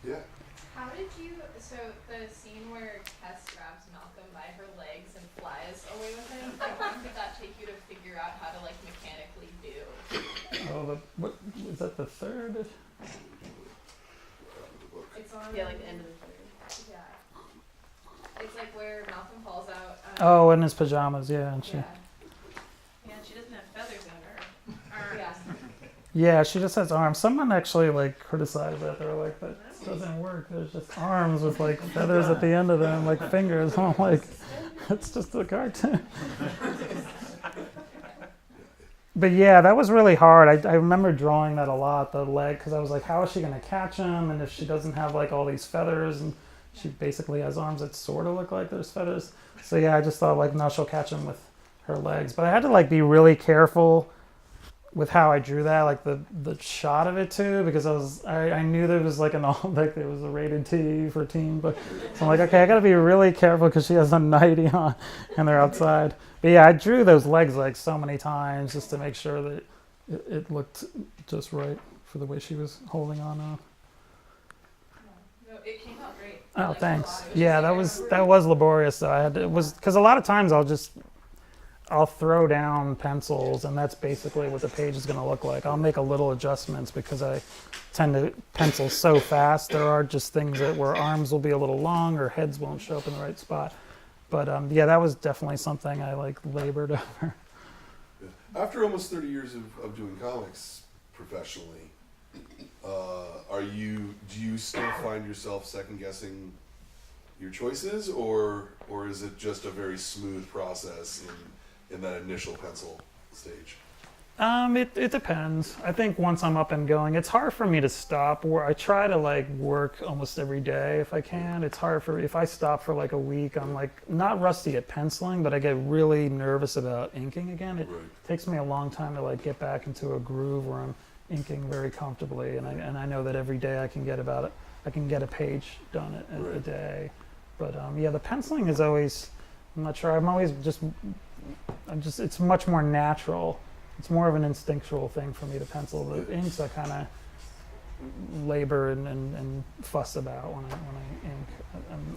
Yeah. How did you, so the scene where Tess grabs Malcolm by her legs and flies away with him, how long did that take you to figure out how to like mechanically do? Oh, what is that, the third? It's on, Yeah, like the end of the third. yeah. It's like where Malcolm falls out. Oh, in his pajamas, yeah, and she. Yeah. Yeah, she doesn't have feathers on her arms. Yeah. Yeah, she just has arms. Someone actually like criticized that. They were like, that doesn't work. There's just arms with like feathers at the end of them, like fingers. I'm like, it's just a cartoon. But yeah, that was really hard. I remember drawing that a lot, the leg, because I was like, how is she going to catch him? And if she doesn't have like all these feathers, and she basically has arms that sort of look like there's feathers. So yeah, I just thought like, no, she'll catch him with her legs. But I had to like be really careful with how I drew that, like the shot of it too, because I knew there was like like there was a rated T for teen, but so I'm like, okay, I got to be really careful because she has a nightie on and they're outside. But yeah, I drew those legs like so many times just to make sure that it looked just right for the way she was holding on. No, it came out great. Oh, Like, thanks. a lot. Yeah, that was laborious. So it was because a lot of times I'll throw down pencils, and that's basically what the page is going to look like. I'll make a little adjustments because I tend to pencil so fast. There are just things where arms will be a little long or heads won't show up in the right spot. But yeah, that was definitely something I like labored over. Yeah. After almost 30 years of doing comics professionally, do you still find yourself second guessing your choices, or is it just a very smooth process in that initial pencil stage? It depends. I think once I'm up and going, it's hard for me to stop. Where I try to like work almost every day if I can. It's hard if I stop for like a week, I'm like not rusty at penciling, but I get really nervous about inking again. It takes me a long time to like get back into a groove where I'm inking very comfortably, and I know that every day I can get a page done a day. But yeah, the penciling is always, I'm not sure. It's much more natural. It's more of an instinctual thing for me to pencil. The inks I kind of labor and fuss about when I ink.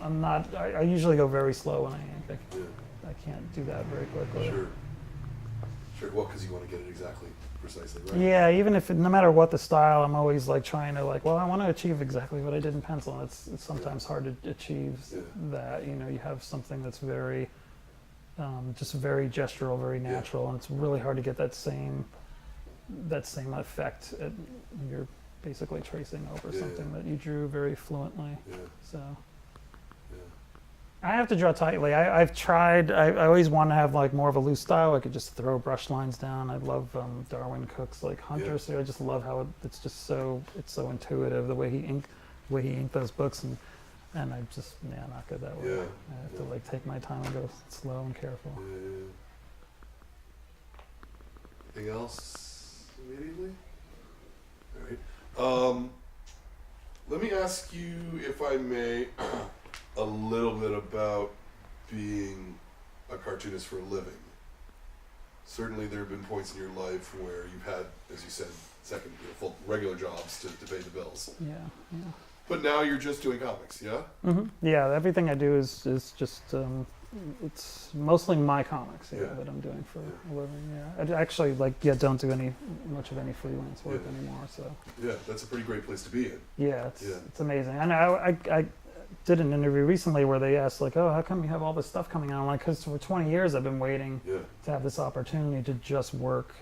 I'm not. I usually go very slow when I ink. I can't do that very quickly. Sure. Well, because you want to get it exactly precisely right. Yeah, even if no matter what the style, I'm always like trying to I want to achieve exactly what I did in pencil. And it's sometimes hard to achieve that. You have something that's very just very gestural, very natural, and it's really hard to get that same effect when you're basically tracing over something that you drew very fluently. So I have to draw tightly. I've tried. I always want to have like more of a loose style. I could just throw brush lines down. I love Darwin Cook's like Hunter. Yeah. So I just love how it's just so intuitive the way he inked those books and I just not good that way. Yeah. I have to like take my time and go slow and careful. Anything else immediately? All right. Let me ask you, if I may, a little bit about being a cartoonist for a living. Certainly there have been points in your life where you've had, as you said, full regular jobs to pay the bills. Yeah. But now you're just doing comics, yeah? Yeah, everything I do is just it's mostly my comics that I'm doing for a living. Yeah, I actually don't do much of any freelance work anymore. So Yeah, that's a pretty great place to be in. yeah, it's amazing. And I did an interview recently where they asked like, oh, how come you have all this stuff coming out? I'm like, because for 20 years I've been waiting to have this opportunity to just work,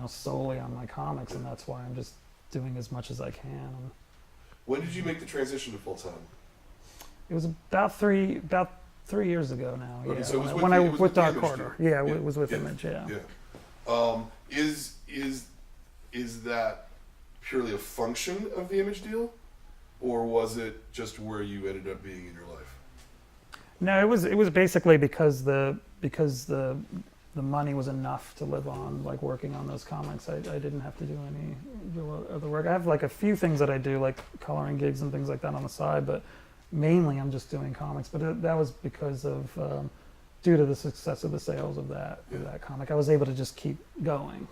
solely on my comics, and that's why I'm just doing as much as I can. When did you make the transition to full time? It was about 3 years ago now. Okay, Yeah, so it was when I it was with the Dark Image Quarter. deal. Yeah, it was with Image. Yeah. Is that purely a function of the Image deal, or was it just where you ended up being in your life? No, it was basically because the money was enough to live on, like working on those comics. I didn't have to do any real other work. I have like a few things that I do, like coloring gigs and things like that on the side, but mainly I'm just doing comics. But that was because of due to the success of the sales of that comic. I was able to just keep going,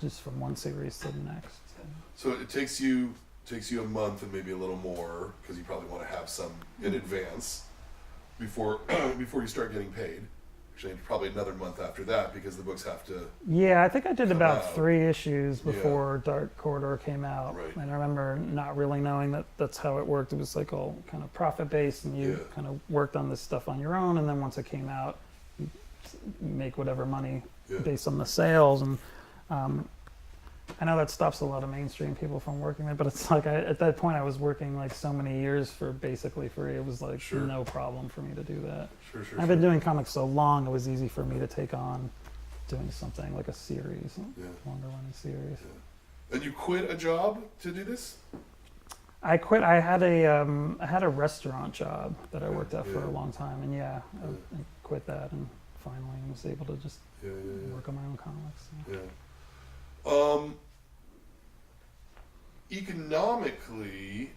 just from one series to the next. So it takes you a month and maybe a little more, because you probably want to have some in advance before you start getting paid. Actually, probably another month after that, because the books have to. Yeah, I think I did come about out. 3 issues before Dark Quarter came out. Right. And I remember not really knowing that that's how it worked. It was like all kind of profit based, and you kind of worked on this stuff on your own, and then once it came out, you make whatever money based on the sales. And I know that stops a lot of mainstream people from working there, but it's like at that point I was working like so many years for basically free. It was like no problem for me to do that. Sure. I've been doing comics so long, it was easy for me to take on doing something like a series, longer running series. And you quit a job to do this? I quit. I had a restaurant job that I worked at for a long time, and I quit that and finally was able to just work on my own comics. Economically,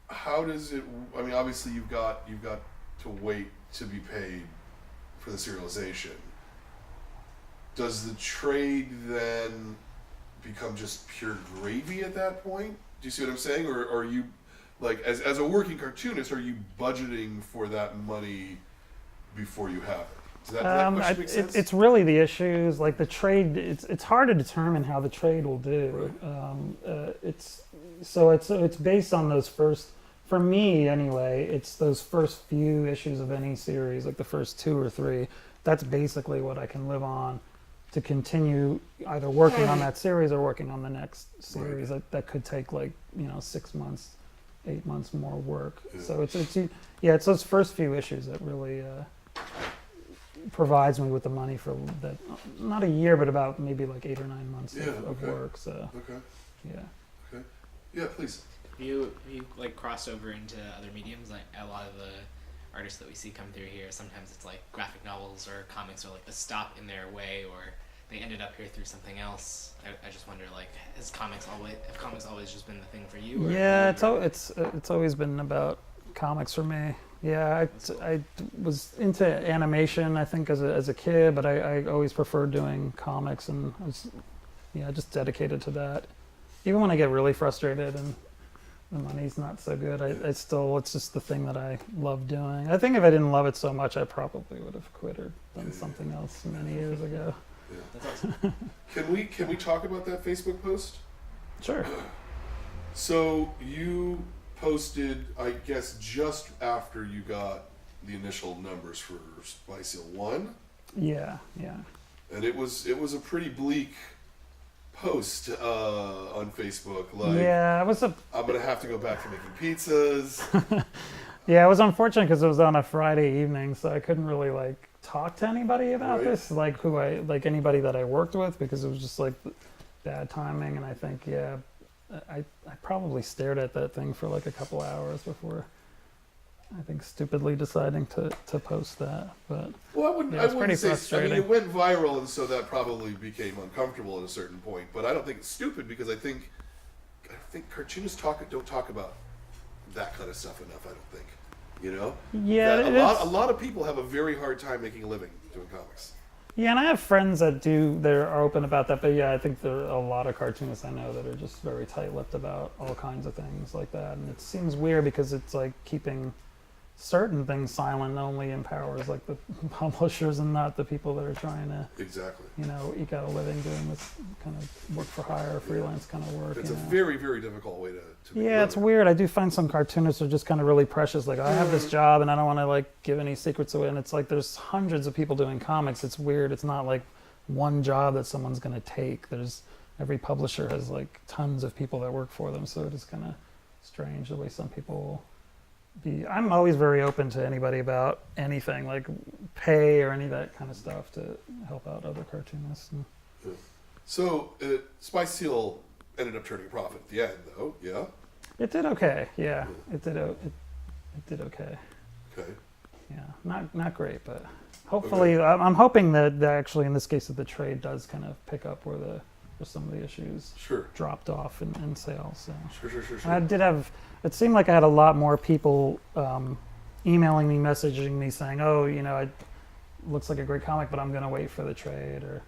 how does it? I mean, obviously you've got to wait to be paid for the serialization. Does the trade then become just pure gravy at that point? Do you see what I'm saying? Or are you, like, as a working cartoonist, are you budgeting for that money before you have it? Does that question make sense? It's really the issues, like the trade. It's hard to determine how the trade will do. Right. It's based on those first. For me, anyway, it's those first few issues of any series, like the first 2 or 3. That's basically what I can live on to continue either working on that series or working on the next series. Right. That could take 6 months, 8 months more work. Yeah. So it's those first few issues that really provides me with the money for that. Not a year, but about maybe like 8 or 9 months of work. So Yeah, please. You like cross over into other mediums, like a lot of the artists that we see come through here. Sometimes it's like graphic novels or comics are like a stop in their way, or they ended up here through something else. I just wonder, like, have comics always just been the thing for you? Or yeah, it's always been about comics for me. Yeah, I was into animation, I think, as a kid, but I always preferred doing comics, and I was just dedicated to that. Even when I get really frustrated and the money's not so good, it's just the thing that I love doing. I think if I didn't love it so much, I probably would have quit or done something else many years ago. Yeah. That's awesome. Can we talk about that Facebook post? Sure. So you posted, I guess, just after you got the initial numbers for Spy Seal 1. Yeah. And it was a pretty bleak post on Facebook. Like, Yeah, it was I'm gonna have to go back to making pizzas. Yeah, it was unfortunate because it was on a Friday evening, so I couldn't really like talk to anybody about Right. this, like anybody that I worked with, because it was just like bad timing. And I think, yeah, I probably stared at that thing for like a couple hours before I think stupidly deciding to post that. But Well, I wouldn't. Yeah, I it's wouldn't pretty say. I mean, frustrating. it went viral, and so that probably became uncomfortable at a certain point. But I don't think it's stupid because I think cartoonists don't talk about that kind of stuff enough. I don't think. You know. yeah, That it a is. lot of people have a very hard time making a living doing comics. Yeah, and I have friends that are open about that, but yeah, I think there are a lot of cartoonists I know that are just very tight-lipped about all kinds of things like that. And it seems weird because it's like keeping certain things silent only empowers like the publishers and not the people that are trying to, Exactly. eke out a living doing this kind of work for hire, freelance kind of work. It's you a know. very, very difficult way to make a Yeah, it's living. weird. I do find some cartoonists are just kind of really precious. Like, I have this job and I don't want to like give any secrets away. And it's like there's hundreds of people doing comics. It's weird. It's not like one job that someone's going to take. Every publisher has like tons of people that work for them. So it is kind of strange the way some people be. I'm always very open to anybody about anything, like pay or any of that kind of stuff to help out other cartoonists. And So, Spice Seal ended up turning a profit at the end, though. Yeah. it did okay. Yeah, it did okay. Okay. Yeah, not great, but hopefully, I'm hoping that actually in this case that the trade does kind of pick up where some of the issues Sure. dropped off in sales. So. Sure. And I did have. It seemed like I had a lot more people emailing me, messaging me, saying, "Oh, it looks like a great comic, but I'm going to wait for the trade," or,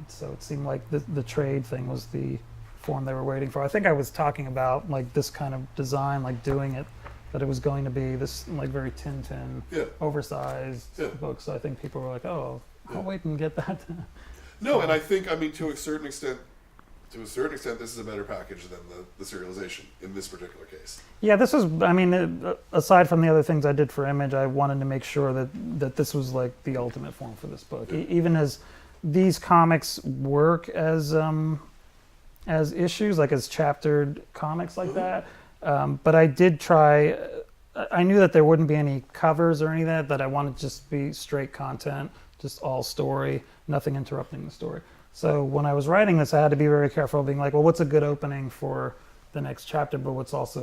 So it seemed like the trade thing was the form they were waiting for. I think I was talking about like this kind of design, like doing it, that it was going to be this like very Tintin, Yeah. oversized Yeah. book. So I think people were like, "Oh, I'll Yeah. wait and get that." No, and I think to a certain extent, this is a better package than the serialization in this particular case. Yeah, this was. I mean, aside from the other things I did for Image, I wanted to make sure that this was like the ultimate form for this book. Yeah. Even as these comics work as issues, like as chaptered comics like that. But I did try. I knew that there wouldn't be any covers or any of that. That I wanted to just be straight content, just all story, nothing interrupting the story. So when I was writing this, I had to be very careful, being like, well, what's a good opening for the next chapter, but what's also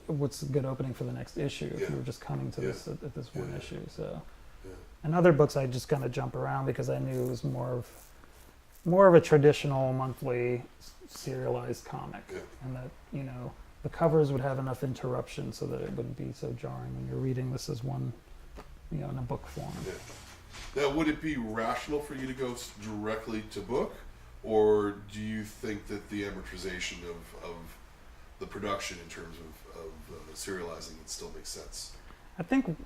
what's a good opening for the next issue if Yeah. you were just coming to this at this one Yeah. issue. So, Yeah. and other books I just kind of jump around because I knew it was more of a traditional monthly serialized comic, Yeah. and that the covers would have enough interruption so that it wouldn't be so jarring when you're reading this as one, in a book form. Yeah. Now, would it be rational for you to go directly to book, or do you think that the amortization of the production in terms of serializing it still makes sense? I think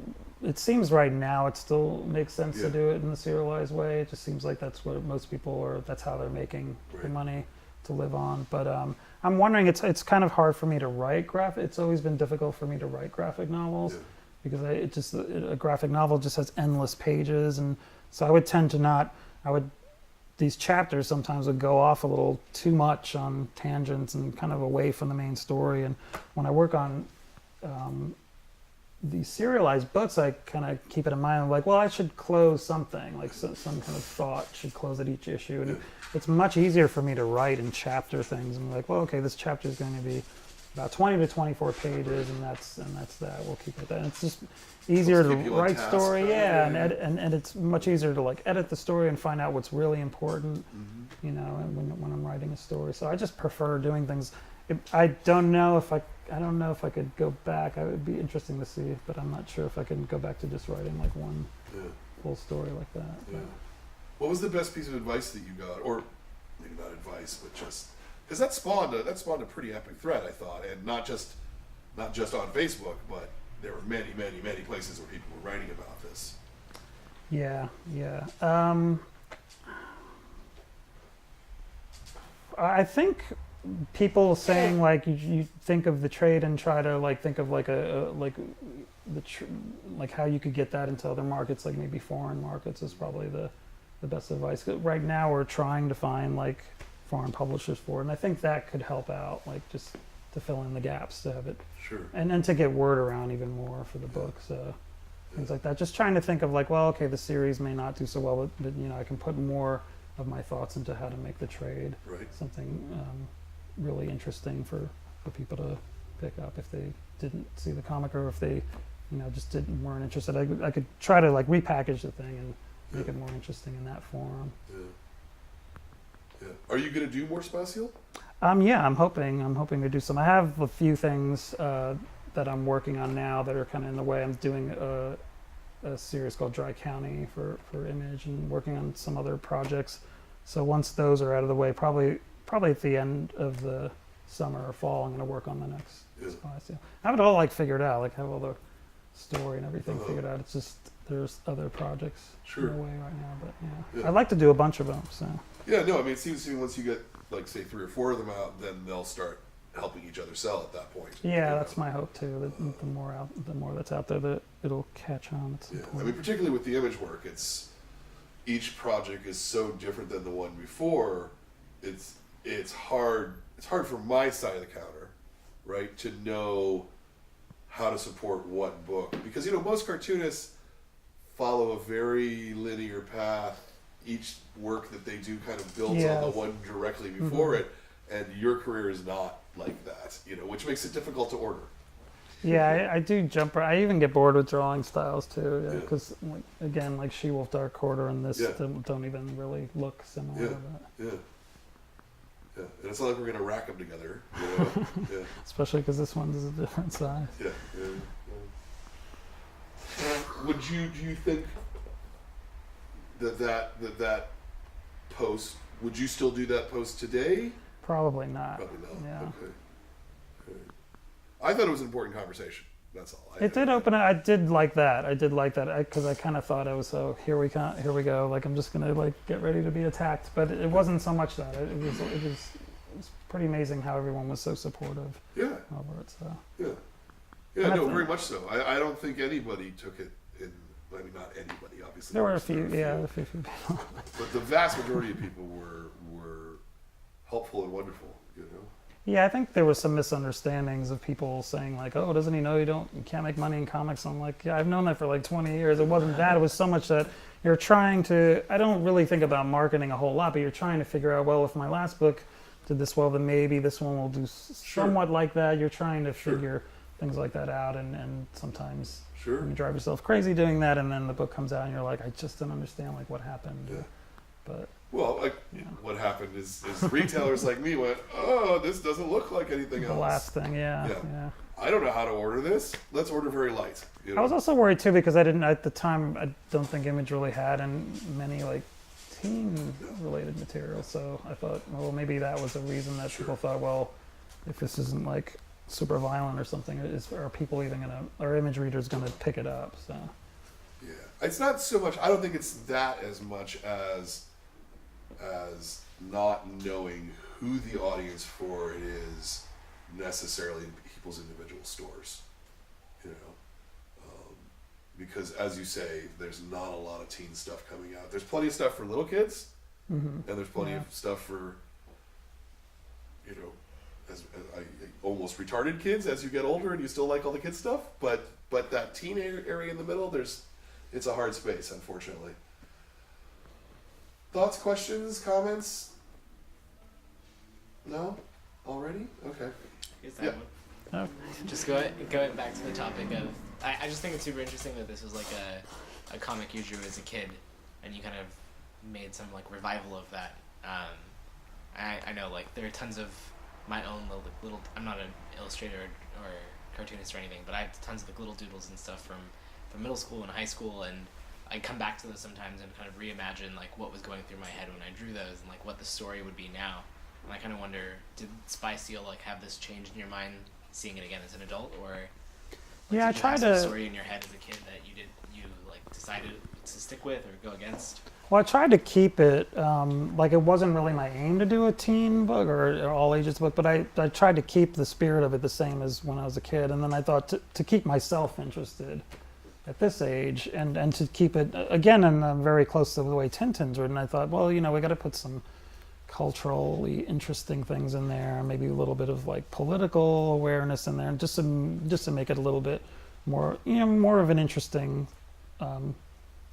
it seems right now it still makes sense Yeah. to do it in the serialized way. It just seems like that's what most people are. That's how they're making the Right. money to live on. But I'm wondering. It's kind of hard for me to write graphic. It's always been difficult for me to write graphic novels. Yeah. Because a graphic novel just has endless pages, and so I would tend to not. These chapters sometimes would go off a little too much on tangents and kind of away from the main story. And when I work on these serialized books, I kind of keep it in mind. I'm like, well, I should close something, like some kind of thought should close at each issue. And it's much easier for me to write and chapter things. I'm like, well, okay, this chapter is going to be about 20 to 24 pages, and that's that. We'll keep it that. And it's just easier to keep you on write task, story, right? yeah, and Yeah. edit, and it's much easier to like edit the story and find out what's really important, Mm-hmm. and when I'm writing a story. So I just prefer doing things. I don't know if I could go back. It would be interesting to see, but I'm not sure if I can go back to just writing like one Yeah. full story like that. Yeah. What was the best piece of advice that you got, or maybe not advice, but just because that spawned a pretty epic thread, I thought, and not just on Facebook, but there were many places where people were writing about this. Yeah. I think people saying like you think of the trade and try to like think of like like how you could get that into other markets, like maybe foreign markets, is probably the best advice. 'Cause right now we're trying to find like foreign publishers for it, and I think that could help out, like just to fill in the gaps, to have it, Sure. and then to get word around even more for the book. So things like that. Just trying to think of like, well, okay, the series may not do so well, but you know, I can put more of my thoughts into how to make the trade Right. something really interesting for people to pick up if they didn't see the comic, or if they, you know, just weren't interested. I could try to like repackage the thing and make Yeah. it more interesting in that form. Yeah. Yeah. Are you going to do more Spatial? Yeah, I'm hoping to do some. I have a few things that I'm working on now that are kind of in the way. I'm doing a series called Dry County for Image, and working on some other projects. So once those are out of the way, probably at the end of the summer or fall, I'm going to work on the next Yeah. Spatial. I have it all like figured out, like have all the story and everything Uh-huh. figured out. It's just there's other projects Sure. in the way right now, but yeah. Yeah. I'd like to do a bunch of them. So Yeah, no, I mean, it seems to me once you get, like, say, 3 or 4 of them out, then they'll start helping each other sell at that point. yeah, you know? that's my hope too. That the more that's out there, that it'll catch on at some Yeah, point. I mean, particularly with the image work, each project is so different than the one before. It's hard for my side of the counter, right, to know how to support what book, because you know most cartoonists follow a very linear path. Each work that they do kind of builds on the Yes. one directly before it, and your career is not like that, you know, which makes it difficult to order. Yeah, I do jump. I even get bored with drawing styles too, Yeah. because again, like She-Wolf, Dark Quarter, and this Yeah. don't even really look similar. Yeah. But, Yeah. Yeah, and it's not like we're gonna rack them together, you know. Yeah. especially because this one's a different size. Yeah. Do you think that post, would you still do that post today? Probably not. Probably not. Yeah. Okay. I thought it was an important conversation. That's all. It did open. I did like that. Because I kind of thought I was so here we go. Like I'm just gonna like get ready to be attacked. But it wasn't so much that. It was pretty amazing how everyone was so supportive Yeah. over it. So Yeah. And Yeah. I No, think- very much so. I don't think anybody took it in. I mean, not anybody, obviously. there were a There few. were Yeah, a few people. But the vast majority of people were helpful and wonderful. You know. Yeah, I think there was some misunderstandings of people saying like, "Oh, doesn't he know you can't make money in comics?" I'm like, "Yeah, I've known that for like 20 years." It wasn't that. It was so much that you're trying to. I don't really think about marketing a whole lot, but you're trying to figure out, well, if my last book did this well, then maybe this one will do somewhat like that. You're trying to Sure. figure things like that out, and sometimes Sure. you drive yourself crazy doing that, and then the book comes out, and you're like, "I just don't understand like what happened." Yeah. But Well, like Yeah. what happened is retailers like me went, "Oh, this doesn't look like anything the else. last thing, Yeah. yeah. I don't know how to order this. Let's order very light." You know? I was also worried too because I didn't at the time. I don't think Image really had many like teen-related material. So I thought, well, maybe that was a reason that people thought, well, if this isn't like super violent or something, are people even are Image readers gonna pick it up? So Yeah, it's not so much. I don't think it's that as much as not knowing who the audience for it is necessarily in people's individual stores. You know, because as you say, there's not a lot of teen stuff coming out. There's plenty of stuff for little kids, and there's plenty Yeah. of stuff for, you know, as almost retarded kids as you get older and you still like all the kids stuff. But that teen area in the middle, it's a hard space, unfortunately. Thoughts, questions, comments? No? Already? Okay. Here's that Yeah. one. Just going back to the topic of, I just think it's super interesting that this was like a comic you drew as a kid, and you kind of made some like revival of that. I know like there are tons of my own little I'm not an illustrator or cartoonist or anything, but I have tons of like little doodles and stuff from middle school and high school, and I come back to those sometimes and kind of reimagine like what was going through my head when I drew those and like what the story would be now. And I kind of wonder, did Spy Seal like have this change in your mind seeing it again as an adult, or like, Yeah, I did you tried have some to- story in your head as a kid that you like decided to stick with or go against? well, I tried to keep it like it wasn't really my aim to do a teen book or all ages book, but I tried to keep the spirit of it the same as when I was a kid, and then I thought to keep myself interested at this age and to keep it again and very close to the way Tintin's written, I thought, well, you know, we got to put some culturally interesting things in there, maybe a little bit of like political awareness in there, and just to make it a little bit more, more of an interesting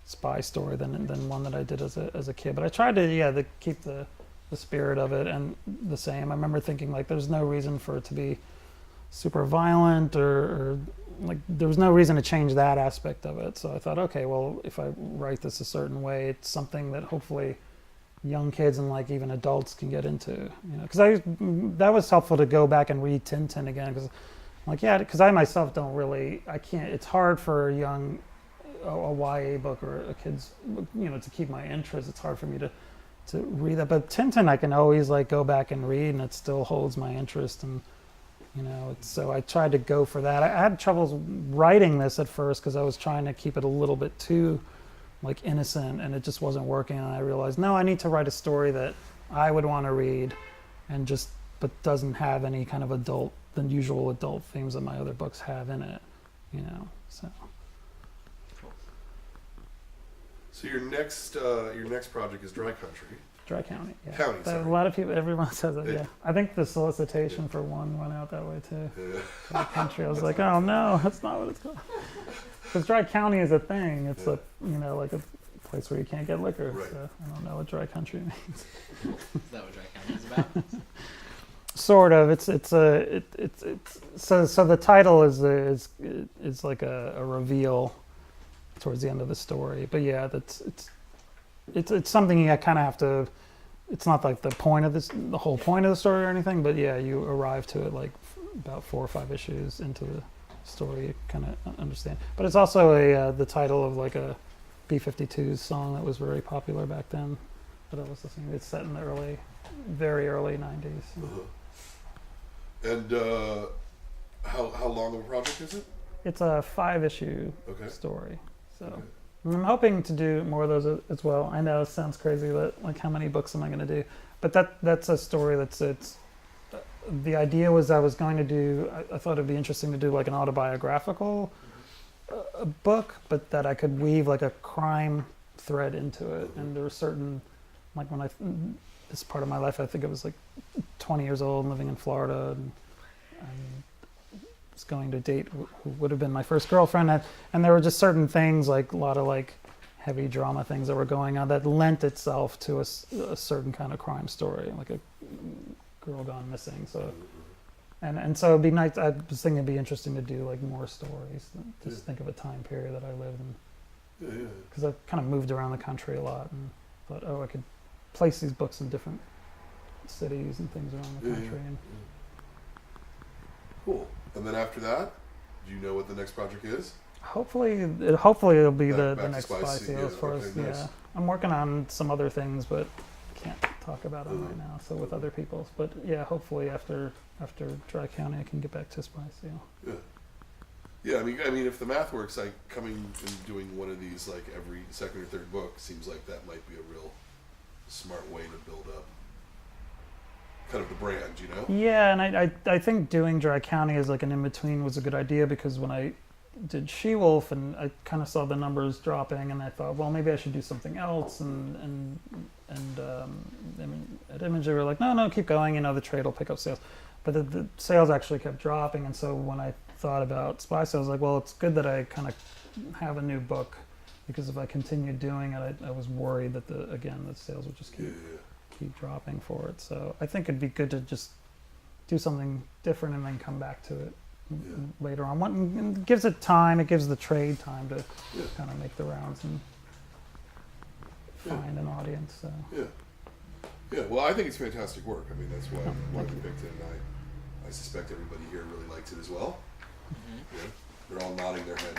spy story than one that I did as a kid. But I tried to keep the spirit of it and the same. I remember thinking like there's no reason for it to be super violent or like there was no reason to change that aspect of it. So I thought, okay, well, if I write this a certain way, it's something that hopefully young kids and like even adults can get into, because that was helpful to go back and read Tintin again, because I myself I can't, it's hard for a YA book or a kid's, to keep my interest. It's hard for me to read that, but Tintin I can always like go back and read and it still holds my interest, and so I tried to go for that. I had troubles writing this at first because I was trying to keep it a little bit too like innocent, and it just wasn't working, and I realized, no, I need to write a story that I would want to read but doesn't have any kind of the usual adult themes that my other books have in it, so. So your next project is Dry Country. Dry County, yeah. County, sorry. A lot of people, everyone says that, Yeah. yeah. I think the solicitation for one went out that way too. Yeah. Dry Country, I was like, oh no, that's not what it's called. Because Dry County is a thing. It's like a place where you can't get liquor. Right. So I don't know what Dry Country means. Is that what Dry County is about? Sort of. So the title is like a reveal towards the end of the story. But yeah, it's something you kind of have to. It's not like the whole point of the story or anything. But yeah, you arrive to it like about 4 or 5 issues into the story, you kind of understand. But it's also the title of like a B-52s song that was very popular back then that I was listening to. It's set in the very early 90s. Uh-huh. And how long of a project is it? It's a 5-issue story. So Okay. I'm hoping to do more of those as well. I know it sounds crazy that like how many books am I going to do? But that's a story the idea was I was going to do, I thought it'd be interesting to do like an autobiographical book, but that I could weave like a crime thread into it. And there were certain, like this part of my life, I think I was like 20 years old and living in Florida, and I was going to date who would have been my first girlfriend. And there were just certain things, like a lot of like heavy drama things that were going on that lent itself to a certain kind of crime story, like a girl gone missing. So and so it'd be nice. I was thinking it'd be interesting to do like more stories. Just think of a time period that I lived in, because I kind of moved around the country a lot and thought, oh, I could place these books in different cities and things around the country. And Cool. And then after that, do you know what the next project is? hopefully it'll be Back the to next Spicy, Spy Seal as yeah, far okay, as nice. I'm working on some other things, but can't talk about them right now. So with other people's, but yeah, hopefully after Dry County, I can get back to Spy Seal. Yeah. Yeah, I mean, if the math works, like coming and doing one of these like every second or third book seems like that might be a real smart way to build up kind of the brand, Yeah, and I think doing Dry County as like an in-between was a good idea, because when I did She-Wolf and I kind of saw the numbers dropping, and I thought, well, maybe I should do something else, and at Image they were like, no, keep going, the trade will pick up sales. But the sales actually kept dropping, and so when I thought about Spy Seal, I was like, well, it's good that I kind of have a new book, because if I continued doing it, I was worried that the sales would just keep dropping for it. So I think it'd be good to just do something different and then come back to it later on. And it gives it time. It gives the trade time to kind of make the rounds and find an audience. So. Yeah. Well, I think it's fantastic work. I mean, that's why we picked it, and I suspect everybody here really likes it as well. Mm-hmm. Yeah. They're all nodding their head.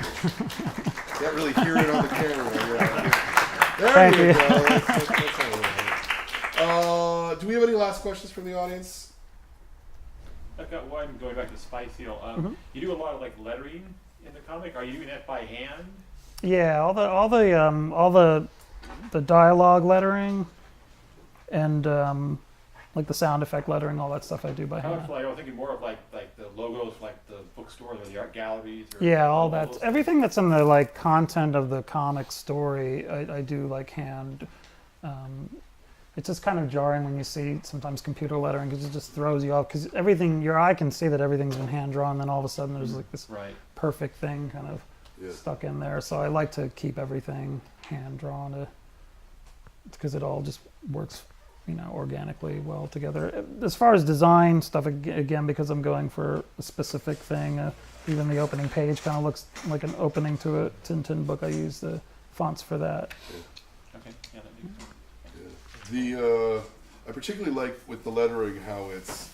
Can't really hear it on the camera. Yeah. There Thank you you. go. That's all right. Do we have any last questions from the audience? I've got one going back to Spy Seal. You do a lot of like lettering in the comic. Are you doing that by hand? Yeah, all the dialogue lettering and like the sound effect lettering, all that stuff I do by hand. I was thinking more of like the logos, like the bookstores or the art galleries. Or Yeah, all that. Everything that's in the like content of the comic story, I do like hand. it's just kind of jarring when you see sometimes computer lettering because it just throws you off because everything, your eye can see that everything's been hand drawn, and then all of a sudden there's like this Right. perfect thing kind of stuck in there. So I like to keep everything hand drawn because it all just works, organically well together. As far as design stuff, again, because I'm going for a specific thing, even the opening page kind of looks like an opening to a Tintin book. I use the fonts for that. Okay. Yeah, that makes sense. I particularly like with the lettering how it's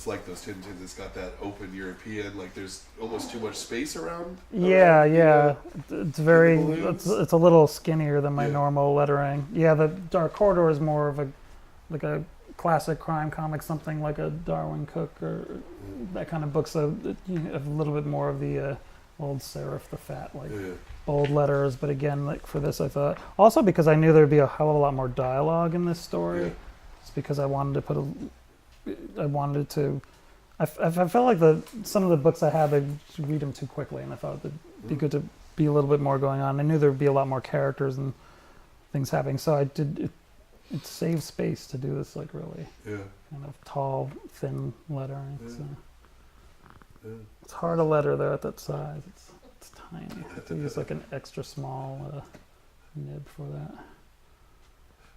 like those Tintins. It's got that open European, like there's almost too much space around. Yeah. It's very, balloons. it's a little skinnier than my Yeah. normal lettering. Yeah, the Dark Corridor is more of a classic crime comic, something like a Darwin Cook or that kind of book. So you have a little bit more of the old serif, the fat, bold letters. But again, like for this, I thought also because I knew there'd be a hell of a lot more dialogue in this story. Yeah. It's because I wanted to I felt like some of the books I had, I read them too quickly, and I thought it'd be good to be a little bit more going on. I knew there'd be a lot more characters and things happening, so I did. It saves space to do this really kind of tall, thin lettering. Yeah. So. Yeah. It's hard to letter though at that size. It's tiny. I have to use an extra small nib for that.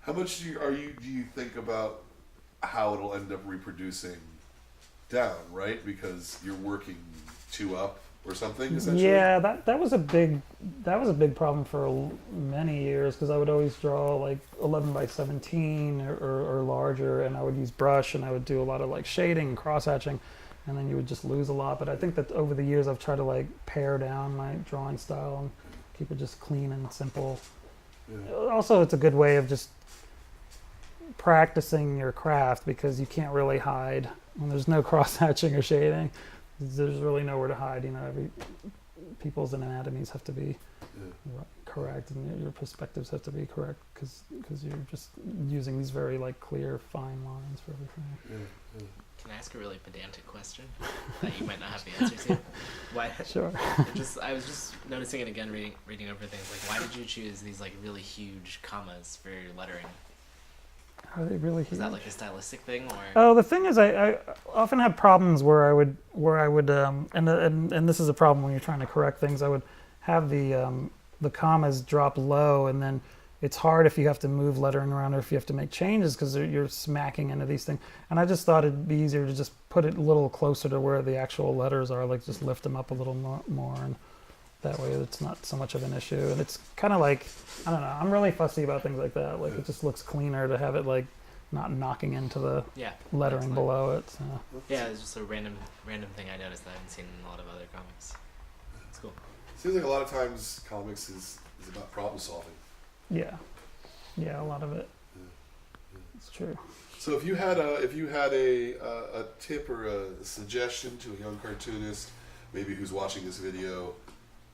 How much do you think about how it'll end up reproducing down, right? Because you're working 2 up or something, essentially. Yeah, that was a big problem for many years because I would always draw 11 by 17 or larger, and I would use brush and I would do a lot of shading and cross hatching, and then you would just lose a lot. But I think that over the years I've tried to pare down my drawing style and keep it just clean and simple. Yeah. Also, it's a good way of just practicing your craft because you can't really hide when there's no cross hatching or shading. There's really nowhere to hide. People's anatomies have to be correct, and your perspectives have to be correct because you're just using these very clear, fine lines for everything. Can I ask a really pedantic question that you might not have the answer to? Why? Sure. I was just noticing it again, reading over things. Why did you choose these really huge commas for your lettering? Are they really huge? Is that a stylistic thing, or? Oh, the thing is, I often have problems where I would, and this is a problem when you're trying to correct things. I would have the commas drop low, and then it's hard if you have to move lettering around or if you have to make changes because you're smacking into these things. And I just thought it'd be easier to just put it a little closer to where the actual letters are, just lift them up a little more, and that way it's not so much of an issue. And it's kind of I don't know, I'm really fussy about things like that. It just looks cleaner to have it not knocking into the lettering below it. So. Yeah, it's just a random thing I noticed that I haven't seen in a lot of other comics. It's cool. Seems like a lot of times comics is about problem solving. Yeah, a lot of it. It's true. So if you had a tip or a suggestion to a young cartoonist, maybe who's watching this video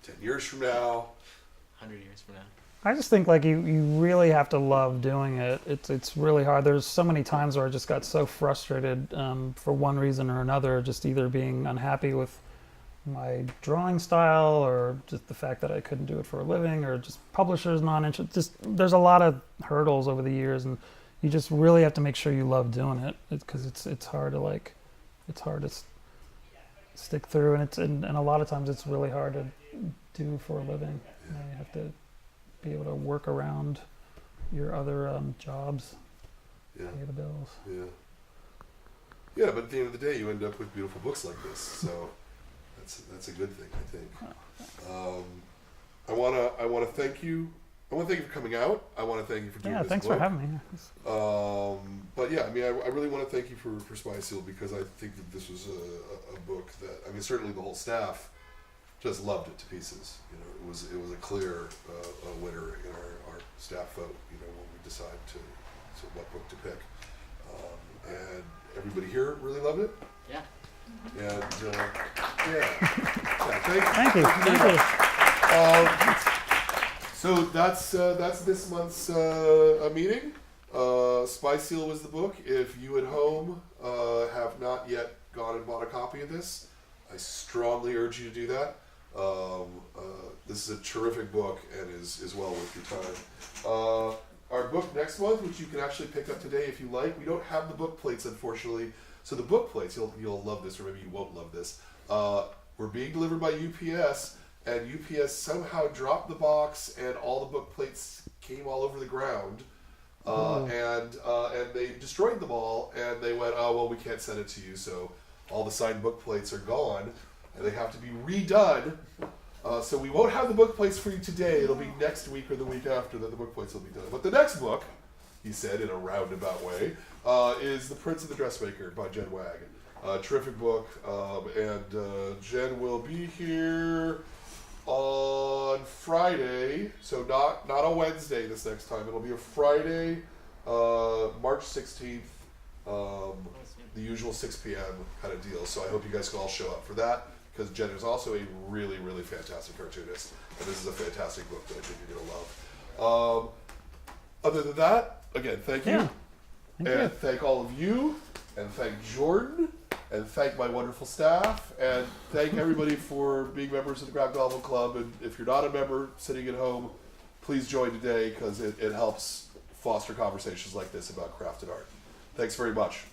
10 years from now, 100 years from now. I just think you really have to love doing it. It's really hard. There's so many times where I just got so frustrated for one reason or another, just either being unhappy with my drawing style or just the fact that I couldn't do it for a living or just publishers non-interest. There's a lot of hurdles over the years, and you just really have to make sure you love doing it because it's hard to stick through, and a lot of times it's really hard to do for a living. You have to be able to work around your other jobs, pay the bills. Yeah, but at the end of the day, you end up with beautiful books like this. So that's a good thing, I think. I wanna thank you. I want to thank you for coming out. I want to thank you for doing this thanks book. for having me. But yeah, I really want to thank you for Spy Seal because I think that this was a book that, certainly the whole staff just loved it to pieces. It was a clear winner in our staff vote. When we decide to what book to pick, and everybody here really loved it. Yeah. And Thank you. So that's this month's meeting. Spy Seal was the book. If you at home have not yet gone and bought a copy of this, I strongly urge you to do that. This is a terrific book and is well worth your time. our book next month, which you can actually pick up today if you like. We don't have the book plates, unfortunately. So the book plates, you'll love this, or maybe you won't love this. We're being delivered by UPS, and UPS somehow dropped the box, and all the book plates came all over the ground. And they destroyed them all, and they went, oh, well, we can't send it to you, so all the signed book plates are gone, and they have to be redone. So we won't have the book plates for you today. It'll be next week or the week after that the book plates will be done. But the next book, he said in a roundabout way, is The Prince and the Dressmaker by Jen Wag. Terrific book, and Jen will be here on Friday, so not a Wednesday this next time. It'll be a Friday, March 16th, the usual 6 p.m. kind of deal. So I hope you guys can all show up for that, because Jen is also a really, really fantastic cartoonist, and this is a fantastic book that I think you're going to love. Other than that, again, thank you. Yeah. Thank you. Thank all of you, and thank Jordan, and thank my wonderful staff, and thank everybody for being members of the Graphic Novel Club. And if you're not a member sitting at home, please join today, because it helps foster conversations like this about craft and art. Thanks very much.